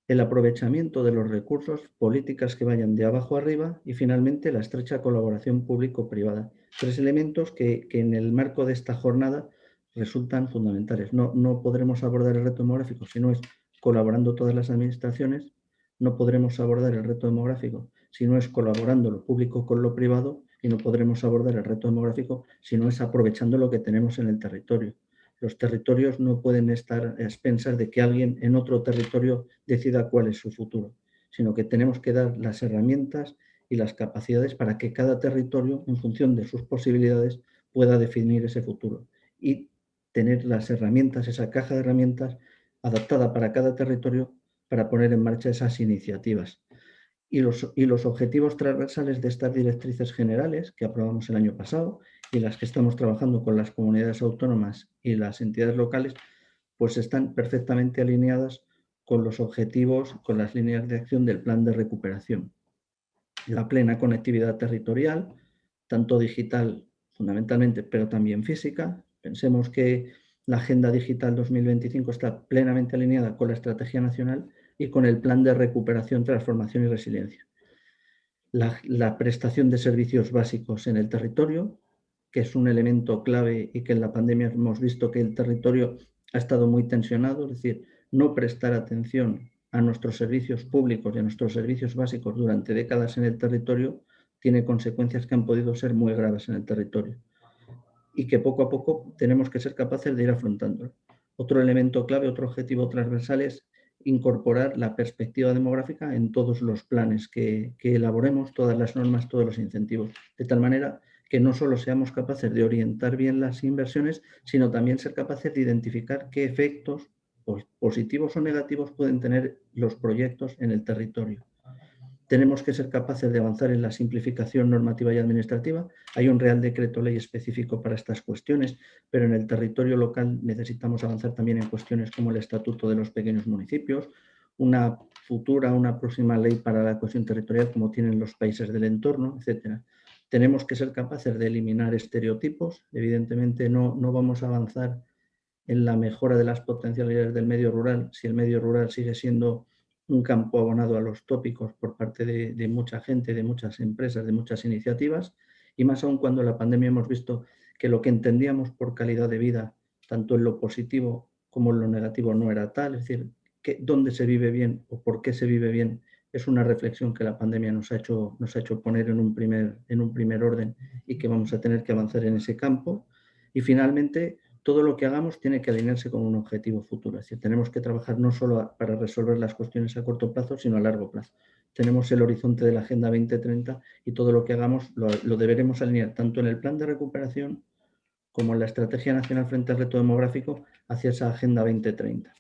el aprovechamiento de los recursos, políticas que vayan de abajo arriba, y finalmente la estrecha colaboración público-privada. 3 elementos que en el marco de esta jornada resultan fundamentales. No podremos abordar el reto demográfico si no es colaborando todas las administraciones, no podremos abordar el reto demográfico si no es colaborando lo público con lo privado, y no podremos abordar el reto demográfico si no es aprovechando lo que tenemos en el territorio. Los territorios no pueden estar a expensas de que alguien en otro territorio decida cuál es su futuro, sino que tenemos que dar las herramientas y las capacidades para que cada territorio, en función de sus posibilidades, pueda definir ese futuro y tener las herramientas, esa caja de herramientas adaptada para cada territorio para poner en marcha esas iniciativas. Y los objetivos transversales de estas directrices generales que aprobamos el año pasado y las que estamos trabajando con las comunidades autónomas y las entidades locales, pues están perfectamente alineadas con los objetivos, con las líneas de acción del plan de recuperación. La plena conectividad territorial, tanto digital fundamentalmente, pero también física. Pensemos que la Agenda Digital 2025 está plenamente alineada con la Estrategia Nacional y con el Plan de Recuperación, Transformación y Resiliencia. La prestación de servicios básicos en el territorio, que es un elemento clave y que en la pandemia hemos visto que el territorio ha estado muy tensionado, es decir, no prestar atención a nuestros servicios públicos y a nuestros servicios básicos durante décadas en el territorio tiene consecuencias que han podido ser muy graves en el territorio y que poco a poco tenemos que ser capaces de ir afrontando. Otro elemento clave, otro objetivo transversal es incorporar la perspectiva demográfica en todos los planes que elaboremos, todas las normas, todos los incentivos, de tal manera que no solo seamos capaces de orientar bien las inversiones, sino también ser capaces de identificar qué efectos positivos o negativos pueden tener los proyectos en el territorio. Tenemos que ser capaces de avanzar en la simplificación normativa y administrativa. Hay un Real Decreto Ley específico para estas cuestiones, pero en el territorio local necesitamos avanzar también en cuestiones como el Estatuto de los Pequeños Municipios, una próxima ley para la cohesión territorial como tienen los países del entorno, etc. Tenemos que ser capaces de eliminar estereotipos. Evidentemente no vamos a avanzar en la mejora de las potencialidades del medio rural si el medio rural sigue siendo un campo abonado a los tópicos por parte de mucha gente, de muchas empresas, de muchas iniciativas, y más aún cuando en la pandemia hemos visto que lo que entendíamos por calidad de vida, tanto en lo positivo como en lo negativo, no era tal. Es decir, dónde se vive bien o por qué se vive bien es una reflexión que la pandemia nos ha hecho poner en un primer orden y que vamos a tener que avanzar en ese campo. Y finalmente, todo lo que hagamos tiene que alinearse con un objetivo futuro. Es decir, tenemos que trabajar no solo para resolver las cuestiones a corto plazo, sino a largo plazo. Tenemos el horizonte de la Agenda 2030 y todo lo que hagamos lo deberemos alinear tanto en el plan de recuperación como en la Estrategia Nacional frente al Reto Demográfico hacia esa Agenda 2030.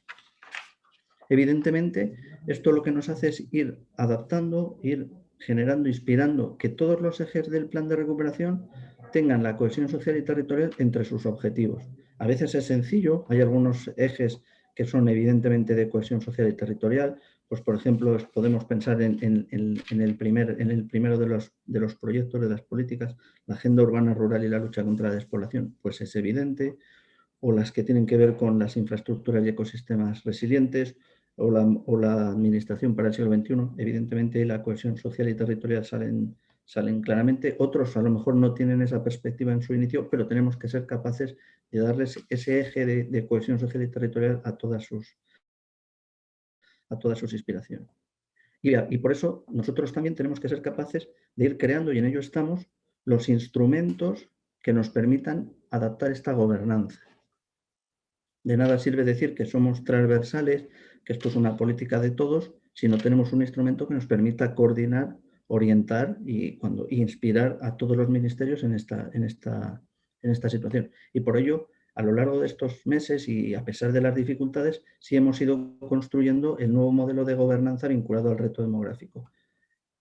Evidentemente, esto lo que nos hace es ir adaptando, ir generando, inspirando que todos los ejes del plan de recuperación tengan la cohesión social y territorial entre sus objetivos. A veces es sencillo, hay algunos ejes que son evidentemente de cohesión social y territorial, pues por ejemplo podemos pensar en el primero de los proyectos de las políticas, la agenda urbana rural y la lucha contra la despoblación, pues es evidente, o las que tienen que ver con las infraestructuras y ecosistemas resilientes, o la administración para el siglo XXI, evidentemente la cohesión social y territorial salen claramente. Otros a lo mejor no tienen esa perspectiva en su inicio, pero tenemos que ser capaces de darles ese eje de cohesión social y territorial a todas sus inspiraciones. Y por eso nosotros también tenemos que ser capaces de ir creando, y en ello estamos, los instrumentos que nos permitan adaptar esta gobernanza. De nada sirve decir que somos transversales, que esto es una política de todos, si no tenemos un instrumento que nos permita coordinar, orientar y inspirar a todos los ministerios en esta situación. Y por ello, a lo largo de estos meses y a pesar de las dificultades, sí hemos ido construyendo el nuevo modelo de gobernanza vinculado al reto demográfico.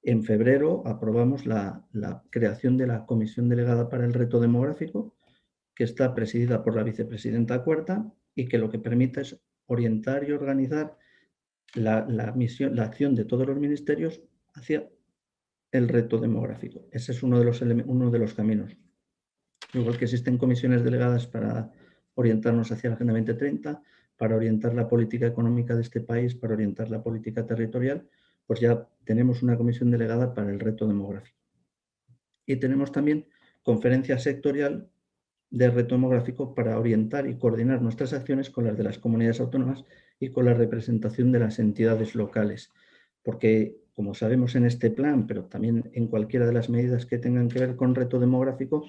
En febrero aprobamos la creación de la Comisión Delegada para el Reto Demográfico, que está presidida por la vicepresidenta cuarta y que lo que permite es orientar y organizar la acción de todos los ministerios hacia el reto demográfico. Ese es uno de los caminos. Igual que existen comisiones delegadas para orientarnos hacia la Agenda 2030, para orientar la política económica de este país, para orientar la política territorial, pues ya tenemos una comisión delegada para el reto demográfico. Y tenemos también conferencia sectorial de reto demográfico para orientar y coordinar nuestras acciones con las de las comunidades autónomas y con la representación de las entidades locales. Porque, como sabemos en este plan, pero también en cualquiera de las medidas que tengan que ver con reto demográfico,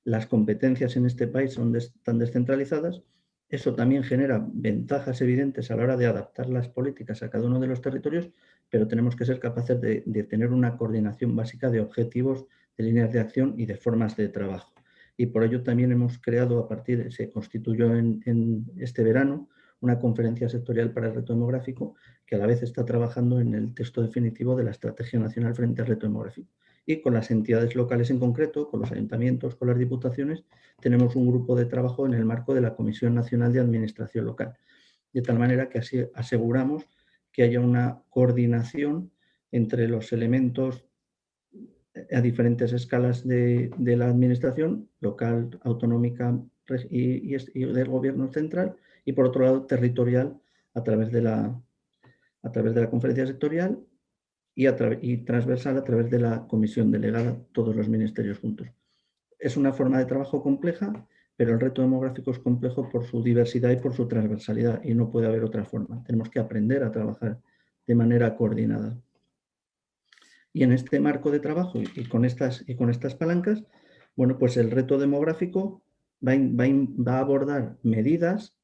las competencias en este país son tan descentralizadas. Eso también genera ventajas evidentes a la hora de adaptar las políticas a cada uno de los territorios, pero tenemos que ser capaces de tener una coordinación básica de objetivos, de líneas de acción y de formas de trabajo. Y por ello también hemos creado, se constituyó en este verano, una conferencia sectorial para el reto demográfico que a la vez está trabajando en el texto definitivo de la Estrategia Nacional frente al reto demográfico. Y con las entidades locales en concreto, con los ayuntamientos, con las diputaciones, tenemos un grupo de trabajo en el marco de la Comisión Nacional de Administración Local. De tal manera que así aseguramos que haya una coordinación entre los elementos a diferentes escalas de la administración local, autonómica y del gobierno central, y por otro lado territorial a través de la conferencia sectorial y transversal a través de la comisión delegada, todos los ministerios juntos. Es una forma de trabajo compleja, pero el reto demográfico es complejo por su diversidad y por su transversalidad, y no puede haber otra forma. Tenemos que aprender a trabajar de manera coordinada. Y en este marco de trabajo y con estas palancas, bueno, pues el reto demográfico va a abordar medidas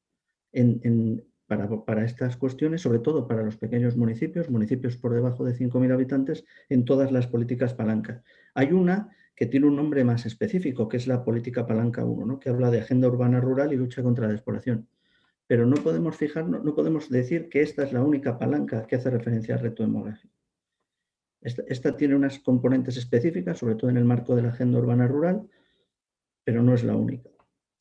para estas cuestiones, sobre todo para los pequeños municipios por debajo de 5.000 habitantes, en todas las políticas palancas. Hay una que tiene un nombre más específico, que es la política palanca 1, ¿no? Que habla de agenda urbana rural y lucha contra la despoblación. Pero no podemos fijarnos, no podemos decir que esta es la única palanca que hace referencia al reto demográfico. Esta tiene unas componentes específicas, sobre todo en el marco de la agenda urbana rural, pero no es la única.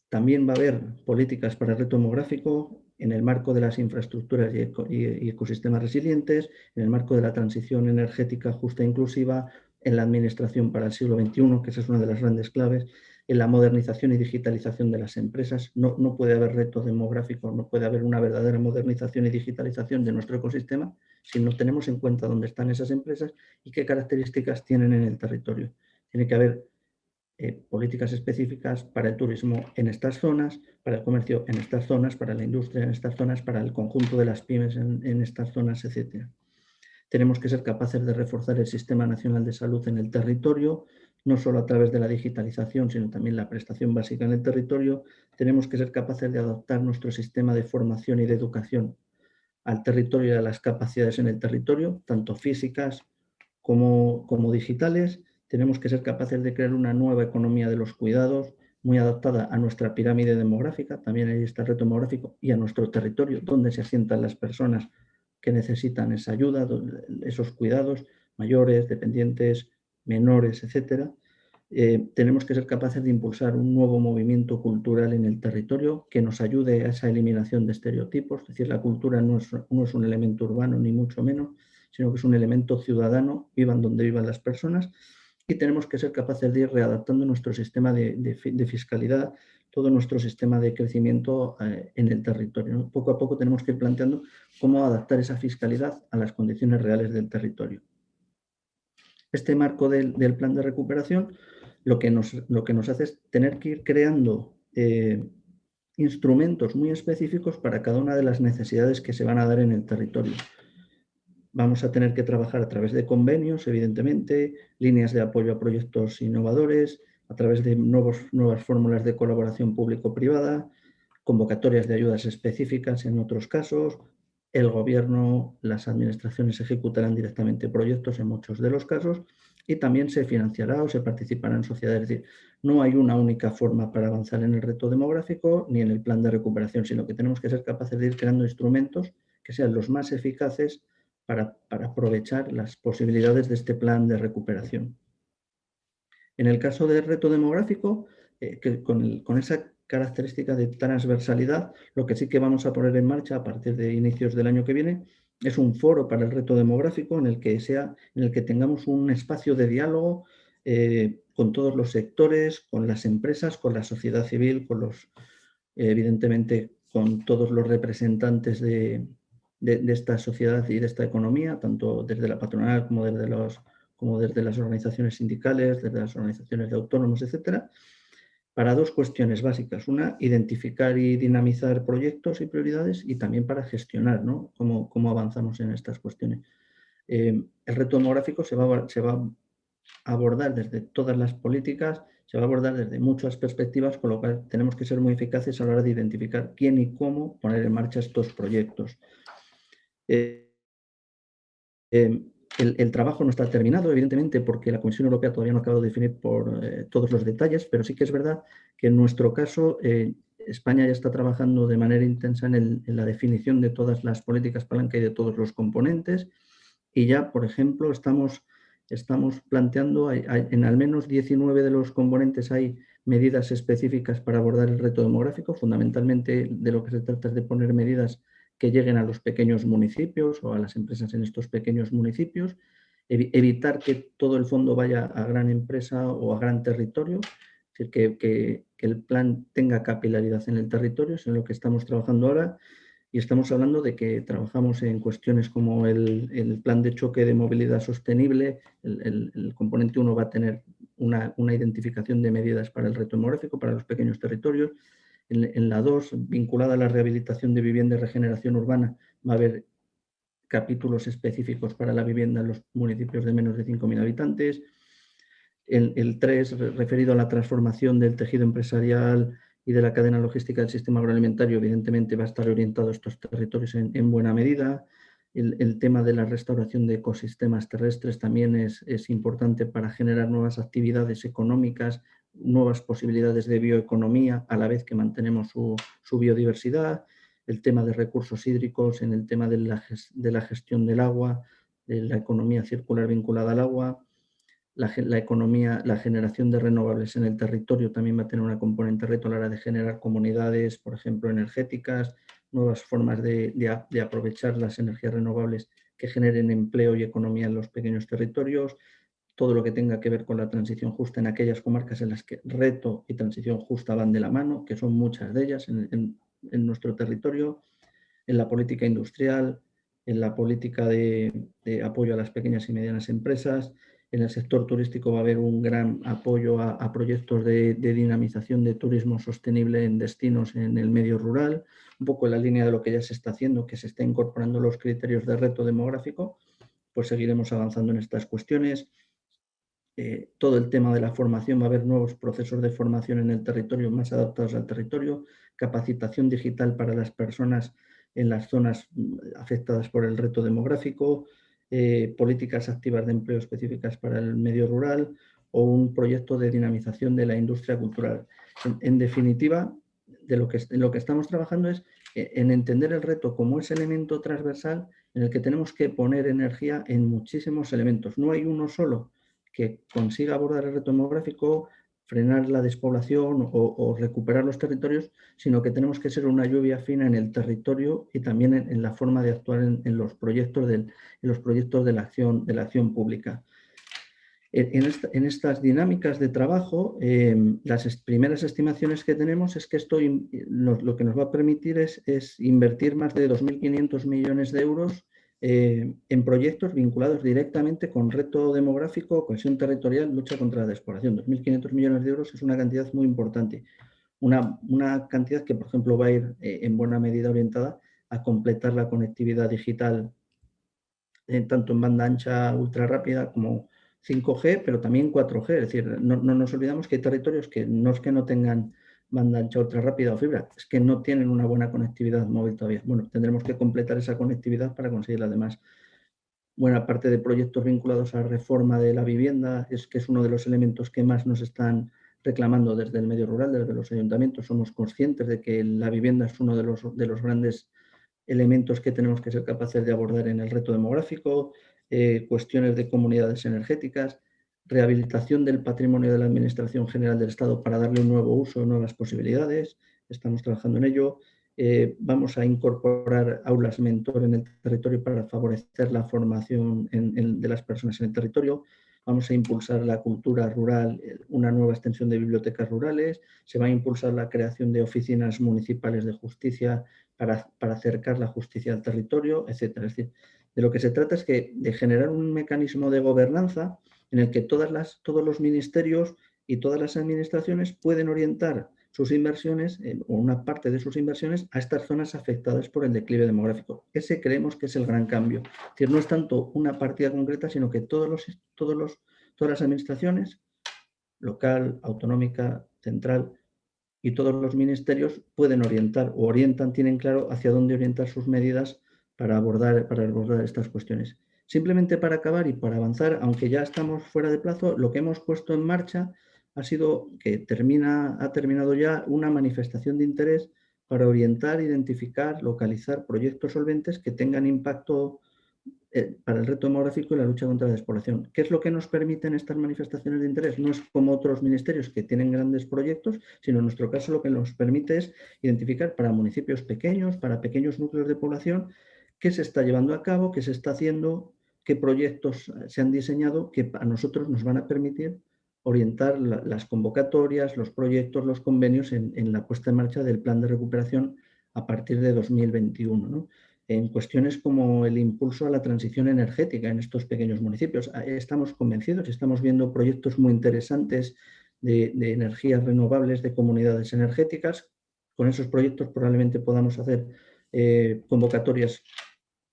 También va a haber políticas para el reto demográfico en el marco de las infraestructuras y ecosistemas resilientes, en el marco de la transición energética justa e inclusiva, en la administración para el siglo XXI, que esa es una de las grandes claves, en la modernización y digitalización de las empresas. No puede haber reto demográfico, no puede haber una verdadera modernización y digitalización de nuestro ecosistema si no tenemos en cuenta dónde están esas empresas y qué características tienen en el territorio. Tiene que haber políticas específicas para el turismo en estas zonas, para el comercio en estas zonas, para la industria en estas zonas, para el conjunto de las pymes en estas zonas, etc. Tenemos que ser capaces de reforzar el Sistema Nacional de Salud en el territorio, no solo a través de la digitalización, sino también la prestación básica en el territorio. Tenemos que ser capaces de adaptar nuestro sistema de formación y de educación al territorio y a las capacidades en el territorio, tanto físicas como digitales. Tenemos que ser capaces de crear una nueva economía de los cuidados, muy adaptada a nuestra pirámide demográfica, también ahí está el reto demográfico, y a nuestro territorio, donde se asientan las personas que necesitan esa ayuda, esos cuidados, mayores, dependientes, menores, etc. Tenemos que ser capaces de impulsar un nuevo movimiento cultural en el territorio que nos ayude a esa eliminación de estereotipos. Es decir, la cultura no es un elemento urbano, ni mucho menos, sino que es un elemento ciudadano, vivan donde vivan las personas, y tenemos que ser capaces de ir readaptando nuestro sistema de fiscalidad, todo nuestro sistema de crecimiento en el territorio, ¿no? Poco a poco tenemos que ir planteando cómo adaptar esa fiscalidad a las condiciones reales del territorio. Este marco del plan de recuperación lo que nos hace es tener que ir creando instrumentos muy específicos para cada una de las necesidades que se van a dar en el territorio. Vamos a tener que trabajar a través de convenios, evidentemente, líneas de apoyo a proyectos innovadores, a través de nuevas fórmulas de colaboración público-privada, convocatorias de ayudas específicas en otros casos. El gobierno, las administraciones ejecutarán directamente proyectos en muchos de los casos y también se financiará o se participará en sociedades. Es decir, no hay una única forma para avanzar en el reto demográfico ni en el plan de recuperación, sino que tenemos que ser capaces de ir creando instrumentos que sean los más eficaces para aprovechar las posibilidades de este plan de recuperación. En el caso del reto demográfico, con esa característica de transversalidad, lo que sí que vamos a poner en marcha a partir de inicios del año que viene es un foro para el reto demográfico en el que tengamos un espacio de diálogo con todos los sectores, con las empresas, con la sociedad civil, evidentemente con todos los representantes de esta sociedad y de esta economía, tanto desde la patronal como desde las organizaciones sindicales, desde las organizaciones de autónomos, etcétera, para dos cuestiones básicas. Una, identificar y dinamizar proyectos y prioridades, y también para gestionar, ¿no?, cómo avanzamos en estas cuestiones. El reto demográfico se va a abordar desde todas las políticas, se va a abordar desde muchas perspectivas, con lo cual tenemos que ser muy eficaces a la hora de identificar quién y cómo poner en marcha estos proyectos. El trabajo no está terminado, evidentemente, porque la Comisión Europea todavía no ha acabado de definir todos los detalles, pero sí que es verdad que en nuestro caso España ya está trabajando de manera intensa en la definición de todas las políticas palanca y de todos los componentes, y ya, por ejemplo, estamos planteando, en al menos 19 de los componentes hay medidas específicas para abordar el reto demográfico. Fundamentalmente de lo que se trata es de poner medidas que lleguen a los pequeños municipios o a las empresas en estos pequeños municipios, evitar que todo el fondo vaya a gran empresa o a gran territorio, es decir, que el plan tenga capilaridad en el territorio, es en lo que estamos trabajando ahora. Y estamos hablando de que trabajamos en cuestiones como el plan de choque de movilidad sostenible. El componente 1 va a tener una identificación de medidas para el reto demográfico, para los pequeños territorios. En la 2, vinculada a la rehabilitación de vivienda y regeneración urbana, va a haber capítulos específicos para la vivienda en los municipios de menos de 5.000 habitantes. El 3, referido a la transformación del tejido empresarial y de la cadena logística del sistema agroalimentario, evidentemente va a estar orientado a estos territorios en buena medida. El tema de la restauración de ecosistemas terrestres también es importante para generar nuevas actividades económicas, nuevas posibilidades de bioeconomía, a la vez que mantenemos su biodiversidad. El tema de recursos hídricos, en el tema de la gestión del agua, de la economía circular vinculada al agua. La generación de renovables en el territorio también va a tener una componente reto a la hora de generar comunidades, por ejemplo, energéticas, nuevas formas de aprovechar las energías renovables que generen empleo y economía en los pequeños territorios, todo lo que tenga que ver con la transición justa en aquellas comarcas en las que reto y transición justa van de la mano, que son muchas de ellas en nuestro territorio, en la política industrial, en la política de apoyo a las pequeñas y medianas empresas. En el sector turístico va a haber un gran apoyo a proyectos de dinamización de turismo sostenible en destinos en el medio rural, un poco en la línea de lo que ya se está haciendo, que se está incorporando los criterios de reto demográfico, pues seguiremos avanzando en estas cuestiones. Todo el tema de la formación, va a haber nuevos procesos de formación en el territorio más adaptados al territorio, capacitación digital para las personas en las zonas afectadas por el reto demográfico, políticas activas de empleo específicas para el medio rural o un proyecto de dinamización de la industria cultural. En definitiva, en lo que estamos trabajando es en entender el reto como ese elemento transversal en el que tenemos que poner energía en muchísimos elementos. No hay uno solo que consiga abordar el reto demográfico, frenar la despoblación o recuperar los territorios, sino que tenemos que ser una lluvia fina en el territorio y también en la forma de actuar en los proyectos de la acción pública. En estas dinámicas de trabajo, las primeras estimaciones que tenemos es que esto lo que nos va a permitir es invertir más de 2.500 millones de euros en proyectos vinculados directamente con reto demográfico, cohesión territorial, lucha contra la despoblación. 2.500 millones de euros es una cantidad muy importante. Una cantidad que, por ejemplo, va a ir en buena medida orientada a completar la conectividad digital, tanto en banda ancha ultra rápida como 5G, pero también 4G. Es decir, no nos olvidamos que hay territorios que no es que no tengan banda ancha ultra rápida o fibra, es que no tienen una buena conectividad móvil todavía. Bueno, tendremos que completar esa conectividad para conseguir además buena parte de proyectos vinculados a la reforma de la vivienda, que es uno de los elementos que más nos están reclamando desde el medio rural, desde los ayuntamientos. Somos conscientes de que la vivienda es uno de los grandes elementos que tenemos que ser capaces de abordar en el reto demográfico, cuestiones de comunidades energéticas, rehabilitación del patrimonio de la Administración General del Estado para darle un nuevo uso, nuevas posibilidades. Estamos trabajando en ello. Vamos a incorporar aulas mentor en el territorio para favorecer la formación de las personas en el territorio. Vamos a impulsar la cultura rural, una nueva extensión de bibliotecas rurales. Se va a impulsar la creación de oficinas municipales de justicia para acercar la justicia al territorio, etcétera. Es decir, de lo que se trata es de generar un mecanismo de gobernanza en el que todos los ministerios y todas las administraciones pueden orientar sus inversiones, o una parte de sus inversiones, a estas zonas afectadas por el declive demográfico. Ese creemos que es el gran cambio. Es decir, no es tanto una partida concreta, sino que todas las administraciones, local, autonómica, central, y todos los ministerios pueden orientar o orientan, tienen claro hacia dónde orientar sus medidas para abordar estas cuestiones. Simplemente para acabar y para avanzar, aunque ya estamos fuera de plazo, lo que hemos puesto en marcha ha sido que ha terminado ya una manifestación de interés para orientar, identificar, localizar proyectos solventes que tengan impacto para el reto demográfico y la lucha contra la despoblación. ¿Qué es lo que nos permiten estas manifestaciones de interés? No es como otros ministerios que tienen grandes proyectos, sino en nuestro caso lo que nos permite es identificar para municipios pequeños, para pequeños núcleos de población, qué se está llevando a cabo, qué se está haciendo, qué proyectos se han diseñado que a nosotros nos van a permitir orientar las convocatorias, los proyectos, los convenios en la puesta en marcha del plan de recuperación a partir de 2021, ¿no? En cuestiones como el impulso a la transición energética en estos pequeños municipios. Estamos convencidos y estamos viendo proyectos muy interesantes de energías renovables, de comunidades energéticas. Con esos proyectos probablemente podamos hacer convocatorias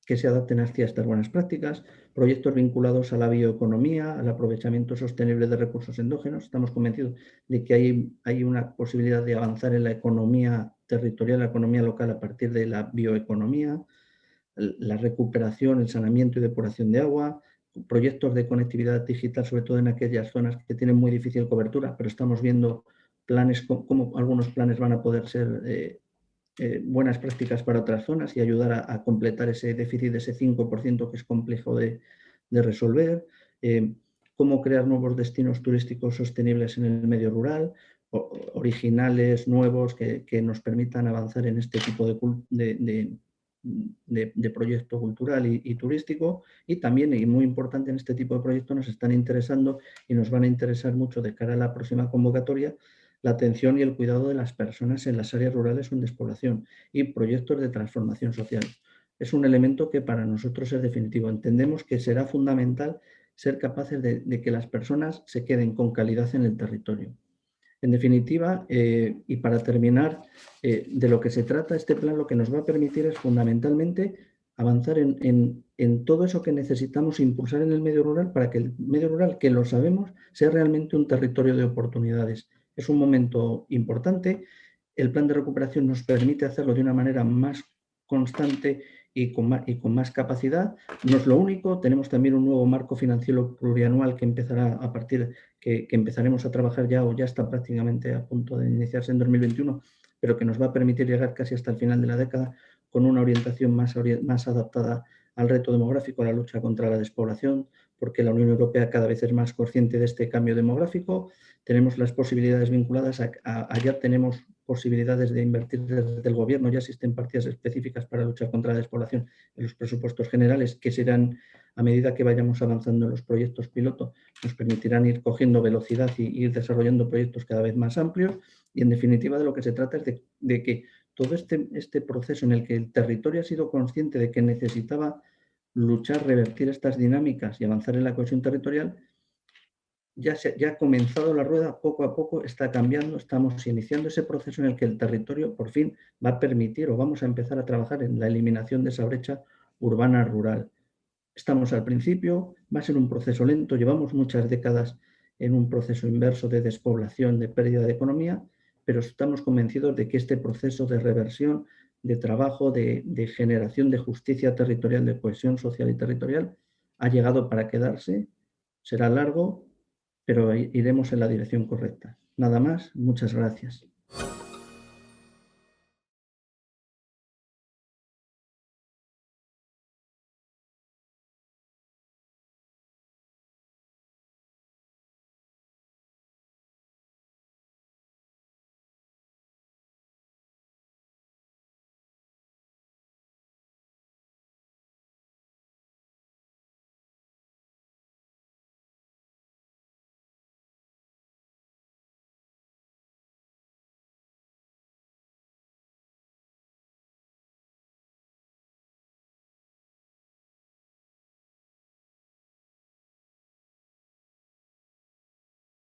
que se adapten hacia estas buenas prácticas, proyectos vinculados a la bioeconomía, al aprovechamiento sostenible de recursos endógenos. Estamos convencidos de que hay una posibilidad de avanzar en la economía territorial, la economía local a partir de la bioeconomía. la recuperación, el saneamiento y depuración de agua, proyectos de conectividad digital, sobre todo en aquellas zonas que tienen muy difícil cobertura, pero estamos viendo planes, cómo algunos planes van a poder ser buenas prácticas para otras zonas y ayudar a completar ese déficit de ese 5% que es complejo de resolver, cómo crear nuevos destinos turísticos sostenibles en el medio rural, originales, nuevos, que nos permitan avanzar en este tipo de proyecto cultural y turístico. Y también, y muy importante en este tipo de proyectos, nos están interesando y nos van a interesar mucho de cara a la próxima convocatoria la atención y el cuidado de las personas en las áreas rurales o en despoblación y proyectos de transformación social. Es un elemento que para nosotros es definitivo. Entendemos que será fundamental ser capaces de que las personas se queden con calidad en el territorio. En definitiva, y para terminar, de lo que se trata este plan, lo que nos va a permitir es fundamentalmente avanzar en todo eso que necesitamos impulsar en el medio rural para que el medio rural, que lo sabemos, sea realmente un territorio de oportunidades. Es un momento importante. El plan de recuperación nos permite hacerlo de una manera más constante y con más capacidad. No es lo único, tenemos también un nuevo marco financiero plurianual que empezará a partir, que empezaremos a trabajar ya o ya está prácticamente a punto de iniciarse en 2021, pero que nos va a permitir llegar casi hasta el final de la década con una orientación más adaptada al reto demográfico, a la lucha contra la despoblación, porque la Unión Europea cada vez es más consciente de este cambio demográfico. Tenemos las posibilidades vinculadas allá tenemos posibilidades de invertir desde el gobierno, ya existen partidas específicas para luchar contra la despoblación en los presupuestos generales, que serán, a medida que vayamos avanzando en los proyectos piloto, nos permitirán ir cogiendo velocidad y ir desarrollando proyectos cada vez más amplios. Y en definitiva de lo que se trata es de que todo este proceso en el que el territorio ha sido consciente de que necesitaba luchar, revertir estas dinámicas y avanzar en la cohesión territorial, ya ha comenzado la rueda, poco a poco está cambiando, estamos iniciando ese proceso en el que el territorio por fin va a permitir o vamos a empezar a trabajar en la eliminación de esa brecha urbana-rural. Estamos al principio, va a ser un proceso lento, llevamos muchas décadas en un proceso inverso de despoblación, de pérdida de economía, pero estamos convencidos de que este proceso de reversión, de trabajo, de generación de justicia territorial, de cohesión social y territorial, ha llegado para quedarse, será largo, pero iremos en la dirección correcta. Nada más, muchas gracias.